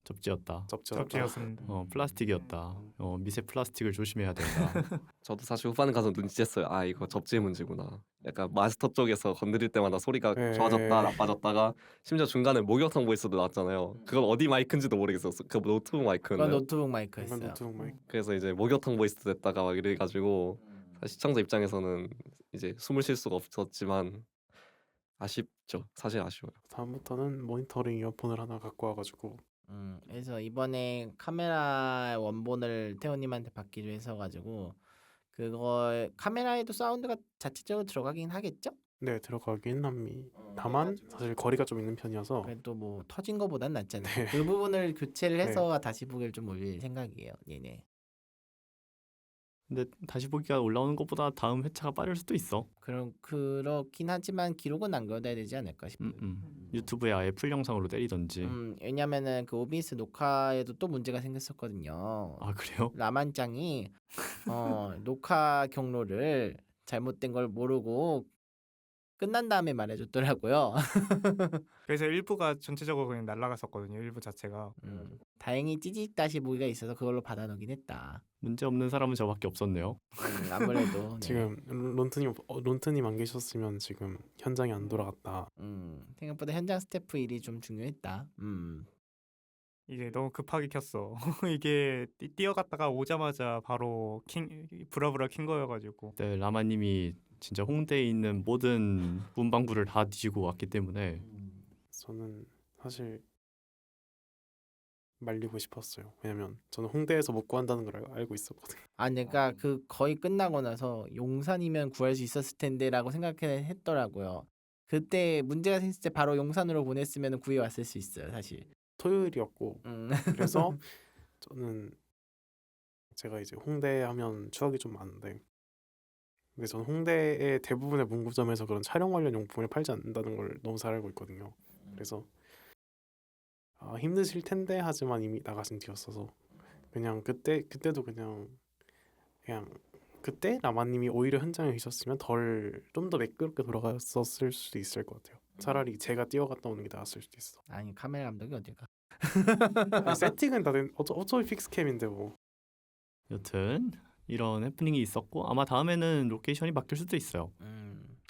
접지였다.
접지였습니다.
플라스틱이었다. 미세 플라스틱을 조심해야 된다.
저도 사실 후반 가서 눈치챘어요. 아 이거 접지의 문제구나. 약간 마스터 쪽에서 건드릴 때마다 소리가
네.
좋아졌다 나빠졌다가 심지어 중간에 목욕탕 보이스도 나왔잖아요. 그건 어디 마이크인지도 모르겠었어. 그 노트북
그건
마이크였나요?
노트북
이건
마이크였어요.
노트북 마이크.
그래서 이제 목욕탕 보이스 됐다가 막 이래가지고 사실 시청자 입장에서는 이제 숨을 쉴 수가 없었지만 아쉽죠. 사실 아쉬워요.
다음부터는 모니터링 이어폰을 하나 갖고 와가지고
그래서 이번에 카메라 원본을 태호님한테 받기로 해서가지고 그거 카메라에도 사운드가 자체적으로 들어가긴 하겠죠?
네 들어가긴 합니다. 다만 사실 거리가 좀 있는 편이어서
그래도 뭐 터진 거보단 낫잖아요.
네.
그 부분을 교체를 해서 다시 보기를 좀 올릴 생각이에요. 네네.
근데 다시 보기가 올라오는 것보다 다음 회차가 빠를 수도 있어.
그렇긴 하지만 기록은 남겨둬야 되지 않을까 싶어요.
유튜브에 아예 풀 영상으로 때리던지.
왜냐면은 그 OBS 녹화에도 또 문제가 생겼었거든요.
아 그래요?
라만짱이 녹화 경로를 잘못된 걸 모르고 끝난 다음에 말해줬더라고요.
그래서 일부가 전체적으로 그냥 날라갔었거든요. 일부 자체가.
다행히 찌직 다시 보기가 있어서 그걸로 받아놓긴 했다.
문제 없는 사람은 저밖에 없었네요.
아무래도 네.
지금 론트님 안 계셨으면 지금 현장이 안 돌아갔다.
생각보다 현장 스태프 일이 좀 중요했다.
이게 너무 급하게 켰어. 이게 뛰어갔다가 오자마자 바로 브라브라 킨 거여가지고.
네, 라마님이 진짜 홍대에 있는 모든 문방구를 다 뒤지고 왔기 때문에
저는 사실 말리고 싶었어요. 왜냐면 저는 홍대에서 못 구한다는 걸 알고 있었거든요.
그러니까 그 거의 끝나고 나서 용산이면 구할 수 있었을 텐데라고 생각했더라고요. 그때 문제가 생겼을 때 바로 용산으로 보냈으면 구해 왔을 수 있어요, 사실.
토요일이었고 그래서 저는 제가 이제 홍대 하면 추억이 좀 많은데 근데 저는 홍대의 대부분의 문구점에서 그런 촬영 관련 용품을 팔지 않는다는 걸 너무 잘 알고 있거든요. 그래서 힘드실 텐데 하지만 이미 나가신 뒤였어서 그냥 그때도 그냥 그때 라마님이 오히려 현장에 계셨으면 좀 더 매끄럽게 돌아갔었을 수도 있을 것 같아요. 차라리 제가 뛰어갔다 오는 게 나았을 수도 있어.
아니 카메라 감독이 어딜까?
아니, 세팅은 다 어차피 픽스캠인데 뭐.
여튼 이런 해프닝이 있었고 아마 다음에는 로케이션이 바뀔 수도 있어요.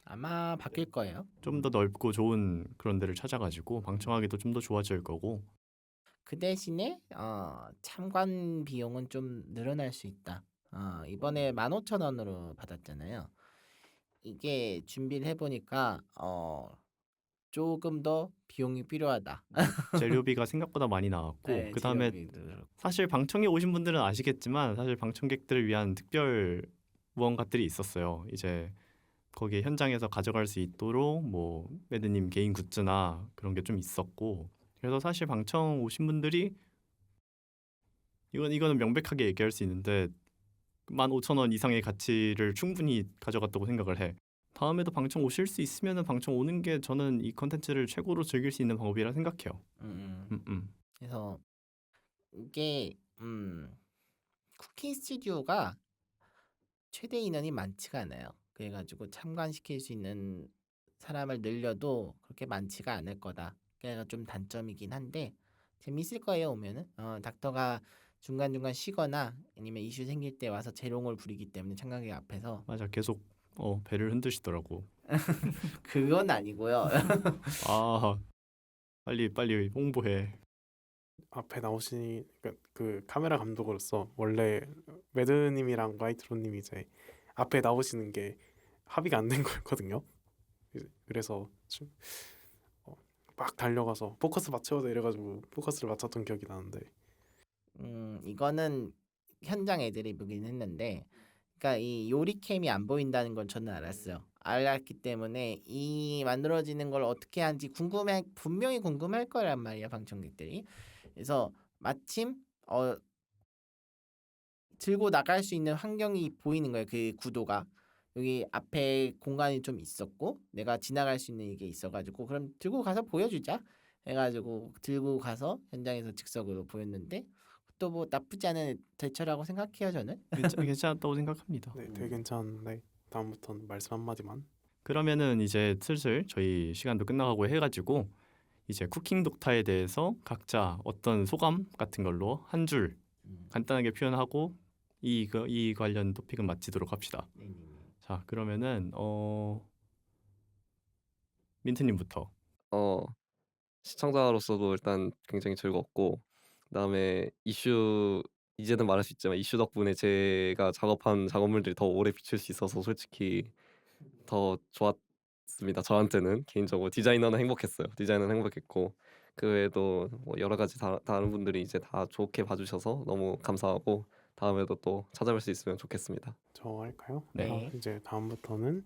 아마 바뀔 거예요.
좀 더 넓고 좋은 그런 데를 찾아가지고 방청하기도 좀 더 좋아질 거고.
그 대신에 참관 비용은 좀 늘어날 수 있다. 이번에 15,000원으로 받았잖아요. 이게 준비를 해보니까 조금 더 비용이 필요하다.
재료비가 생각보다 많이 나왔고
네,
그다음에
재료비도 그렇고.
사실 방청에 오신 분들은 아시겠지만 사실 방청객들을 위한 특별 무언가들이 있었어요. 이제 거기에 현장에서 가져갈 수 있도록 뭐 매드님 개인 굿즈나 그런 게 좀 있었고 그래서 사실 방청 오신 분들이 이거는 명백하게 얘기할 수 있는데 15,000원 이상의 가치를 충분히 가져갔다고 생각을 해. 다음에도 방청 오실 수 있으면은 방청 오는 게 저는 이 컨텐츠를 최고로 즐길 수 있는 방법이라 생각해요.
그래서 이게 쿠킹 스튜디오가 최대 인원이 많지가 않아요. 그래가지고 참관시킬 수 있는 사람을 늘려도 그렇게 많지가 않을 거다. 그래가 좀 단점이긴 한데 재밌을 거예요. 오면은 닥터가 중간중간 쉬거나 아니면 이슈 생길 때 와서 재롱을 부리기 때문에 참관객 앞에서
맞아, 계속 배를 흔드시더라고.
그건 아니고요.
아 빨리 홍보해.
앞에 나오신 그 카메라 감독으로서 원래 매드님이랑 와이트로님이 이제 앞에 나오시는 게 합의가 안 된 거였거든요. 그래서 막 달려가서 포커스 맞춰야 돼 이래가지고 포커스를 맞췄던 기억이 나는데
이거는 현장 애들이 보긴 했는데 그러니까 이 요리캠이 안 보인다는 건 저는 알았어요. 알았기 때문에 이 만들어지는 걸 어떻게 하는지 분명히 궁금할 거란 말이야 방청객들이. 그래서 마침 들고 나갈 수 있는 환경이 보이는 거예요. 그 구도가 여기 앞에 공간이 좀 있었고 내가 지나갈 수 있는 이게 있어가지고 그럼 들고 가서 보여주자 해가지고 들고 가서 현장에서 즉석으로 보였는데 또 뭐 나쁘지 않은 대처라고 생각해요 저는.
괜찮았다고 생각합니다.
네, 되게 괜찮은데 다음부터는 말씀 한마디만.
그러면은 이제 슬슬 저희 시간도 끝나가고 해가지고 이제 쿠킹 독타에 대해서 각자 어떤 소감 같은 걸로 한 줄 간단하게 표현하고 이 관련 토픽은 마치도록 합시다. 자, 그러면은 민트님부터.
시청자로서도 일단 굉장히 즐겁고, 그다음에 이슈, 이제는 말할 수 있지만 이슈 덕분에 제가 작업한 작업물들이 더 오래 비칠 수 있어서 솔직히 더 좋았습니다. 저한테는 개인적으로 디자이너는 행복했어요. 디자이너는 행복했고, 그 외에도 뭐 여러 가지 다른 분들이 이제 다 좋게 봐주셔서 너무 감사하고, 다음에도 또 찾아뵐 수 있으면 좋겠습니다.
저 할까요?
네.
이제 다음부터는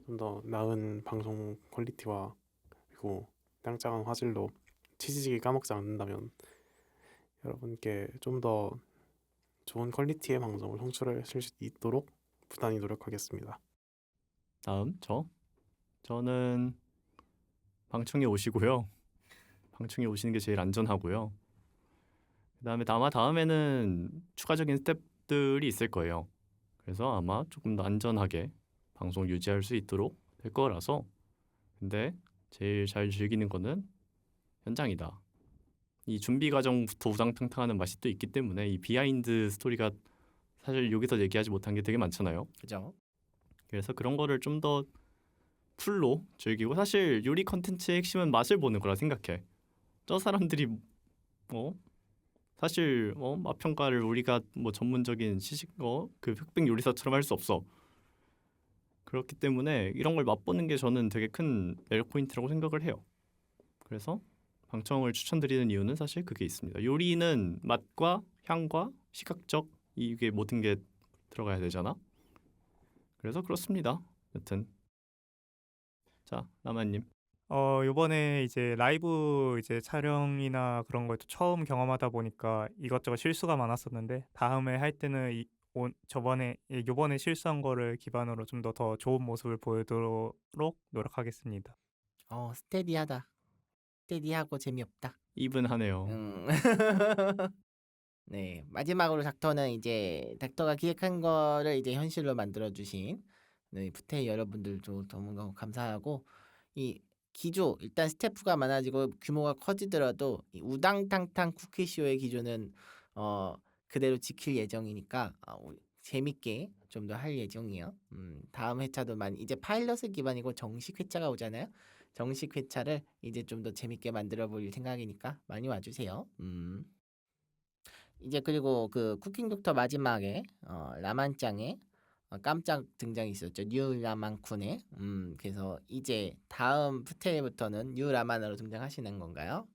좀 더 나은 방송 퀄리티와 그리고 짱짱한 화질로 치지직이 까먹지 않는다면 여러분께 좀 더 좋은 퀄리티의 방송을 송출하실 수 있도록 부단히 노력하겠습니다.
다음 저는 방청에 오시고요. 방청에 오시는 게 제일 안전하고요. 그다음에 아마 다음에는 추가적인 스텝들이 있을 거예요. 그래서 아마 조금 더 안전하게 방송 유지할 수 있도록 될 거라서. 근데 제일 잘 즐기는 거는 현장이다. 이 준비 과정부터 우당탕탕하는 맛이 또 있기 때문에 이 비하인드 스토리가 사실 여기서 얘기하지 못한 게 되게 많잖아요.
그죠?
그래서 그런 거를 좀 더 풀로 즐기고, 사실 요리 컨텐츠의 핵심은 맛을 보는 거라 생각해. 저 사람들이 사실 맛 평가를 우리가 뭐 전문적인 그 흑백 요리사처럼 할 수 없어. 그렇기 때문에 이런 걸 맛보는 게 저는 되게 큰 매력 포인트라고 생각을 해요. 그래서 방청을 추천드리는 이유는 사실 그게 있습니다. 요리는 맛과 향과 시각적 이게 모든 게 들어가야 되잖아. 그래서 그렇습니다. 여튼 자, 라마님.
요번에 이제 라이브 이제 촬영이나 그런 걸 또 처음 경험하다 보니까 이것저것 실수가 많았었는데 다음에 할 때는 요번에 실수한 거를 기반으로 좀 더 좋은 모습을 보여드리도록 노력하겠습니다.
스테디하다. 스테디하고 재미없다.
이분하네요.
네, 마지막으로 닥터는 이제 닥터가 기획한 거를 이제 현실로 만들어 주신 부태 여러분들도 너무 감사하고, 이 기조 일단 스태프가 많아지고 규모가 커지더라도 이 우당탕탕 쿠키쇼의 기조는 그대로 지킬 예정이니까 재밌게 좀 더 할 예정이에요. 다음 회차도 많이 이제 파일럿을 기반이고 정식 회차가 오잖아요. 정식 회차를 이제 좀 더 재밌게 만들어 볼 생각이니까 많이 와주세요. 이제 그리고 그 쿠킹 독터 마지막에 라만짱에 깜짝 등장이 있었죠. 뉴 라만쿤에. 그래서 이제 다음 푸테부터는 뉴 라만으로 등장하시는 건가요?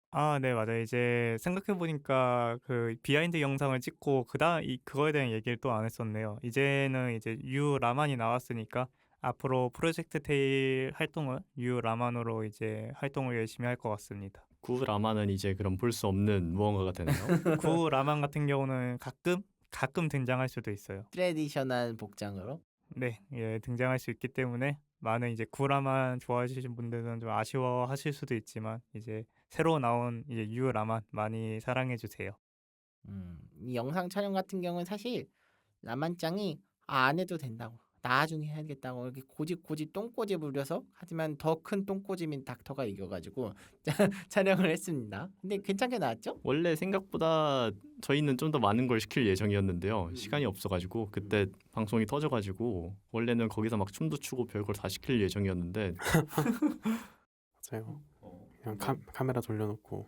아, 네, 맞아요. 이제 생각해 보니까 그 비하인드 영상을 찍고 그거에 대한 얘기를 또 안 했었네요. 이제는 이제 유 라만이 나왔으니까 앞으로 프로젝트 테일 활동은 유 라만으로 이제 활동을 열심히 할 것 같습니다.
구 라마는 이제 그럼 볼 수 없는 무언가가 되네요.
구 라만 같은 경우는 가끔 등장할 수도 있어요.
트레디셔널 복장으로.
네, 예, 등장할 수 있기 때문에 많은 이제 구라만 좋아하시는 분들은 좀 아쉬워하실 수도 있지만 이제 새로 나온 이제 유 라만 많이 사랑해 주세요.
이 영상 촬영 같은 경우는 사실 라만짱이 안 해도 된다고, 나중에 해야겠다고 이렇게 고집 똥꼬집 부려서, 하지만 더 큰 똥꼬집인 닥터가 이겨가지고 촬영을 했습니다. 근데 괜찮게 나왔죠?
원래 생각보다 저희는 좀 더 많은 걸 시킬 예정이었는데요. 시간이 없어가지고 그때 방송이 터져가지고 원래는 거기서 막 춤도 추고 별걸 다 시킬 예정이었는데
맞아요. 그냥 카메라 돌려놓고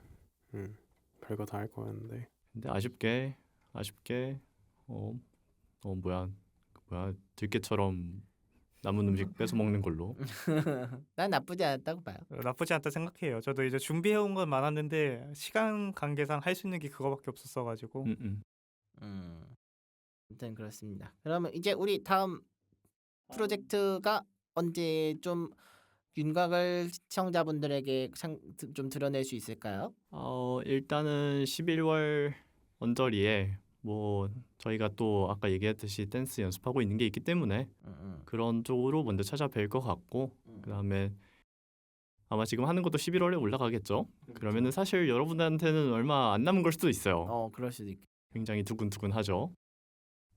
별거 다 할 거였는데
근데 아쉽게 뭐야 들깨처럼 남은 음식 뺏어 먹는 걸로.
난 나쁘지 않았다고 봐요.
나쁘지 않다 생각해요. 저도 이제 준비해 온 건 많았는데 시간 관계상 할 수 있는 게 그거밖에 없었어가지고
아무튼 그렇습니다. 그러면 이제 우리 다음 프로젝트가 언제 좀 윤곽을 시청자분들에게 좀 드러낼 수 있을까요?
일단은 11월 언저리에 뭐 저희가 또 아까 얘기했듯이 댄스 연습하고 있는 게 있기 때문에 그런 쪽으로 먼저 찾아뵐 것 같고, 그다음에 아마 지금 하는 것도 11월에 올라가겠죠. 그러면은 사실 여러분들한테는 얼마 안 남은 걸 수도 있어요.
그럴 수도 있고.
굉장히 두근두근하죠.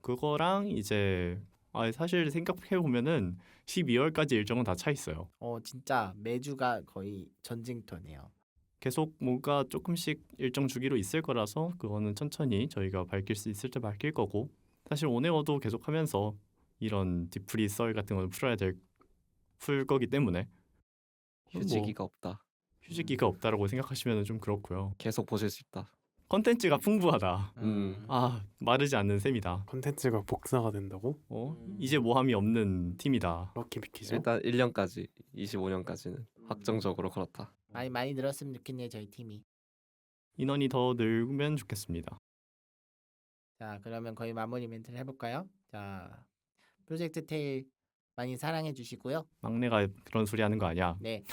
그거랑 이제 사실 생각해 보면은 12월까지 일정은 다 차 있어요.
진짜 매주가 거의 전쟁터네요.
계속 뭔가 조금씩 일정 주기로 있을 거라서 그거는 천천히 저희가 밝힐 수 있을 때 밝힐 거고, 사실 온에어도 계속하면서 이런 디프리 썰 같은 거는 풀 거기 때문에
휴지기가 없다.
휴지기가 없다라고 생각하시면 좀 그렇고요.
계속 보실 수 있다.
컨텐츠가 풍부하다.
음.
마르지 않는 셈이다.
컨텐츠가 복사가 된다고?
이제 모함이 없는 팀이다.
럭키 비키죠?
일단 1년까지 25년까지는 확정적으로 그렇다.
많이 늘었으면 좋겠네요 저희 팀이.
인원이 더 늘면 좋겠습니다.
자 그러면 거의 마무리 멘트를 해볼까요? 자 프로젝트 테일 많이 사랑해 주시고요.
막내가 그런 소리 하는 거 아니야.
네.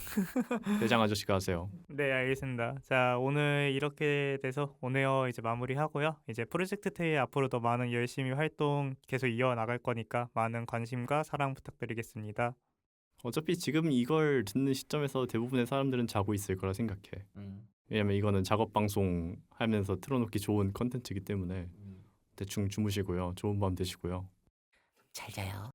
대장 아저씨가 하세요.
네, 알겠습니다. 자, 오늘 이렇게 돼서 온에어 이제 마무리하고요. 이제 프로젝트 테일 앞으로 더 많은 열심히 활동 계속 이어나갈 거니까 많은 관심과 사랑 부탁드리겠습니다.
어차피 지금 이걸 듣는 시점에서 대부분의 사람들은 자고 있을 거라 생각해. 왜냐면 이거는 작업 방송 하면서 틀어놓기 좋은 컨텐츠이기 때문에 대충 주무시고요. 좋은 밤 되시고요.
잘 자요.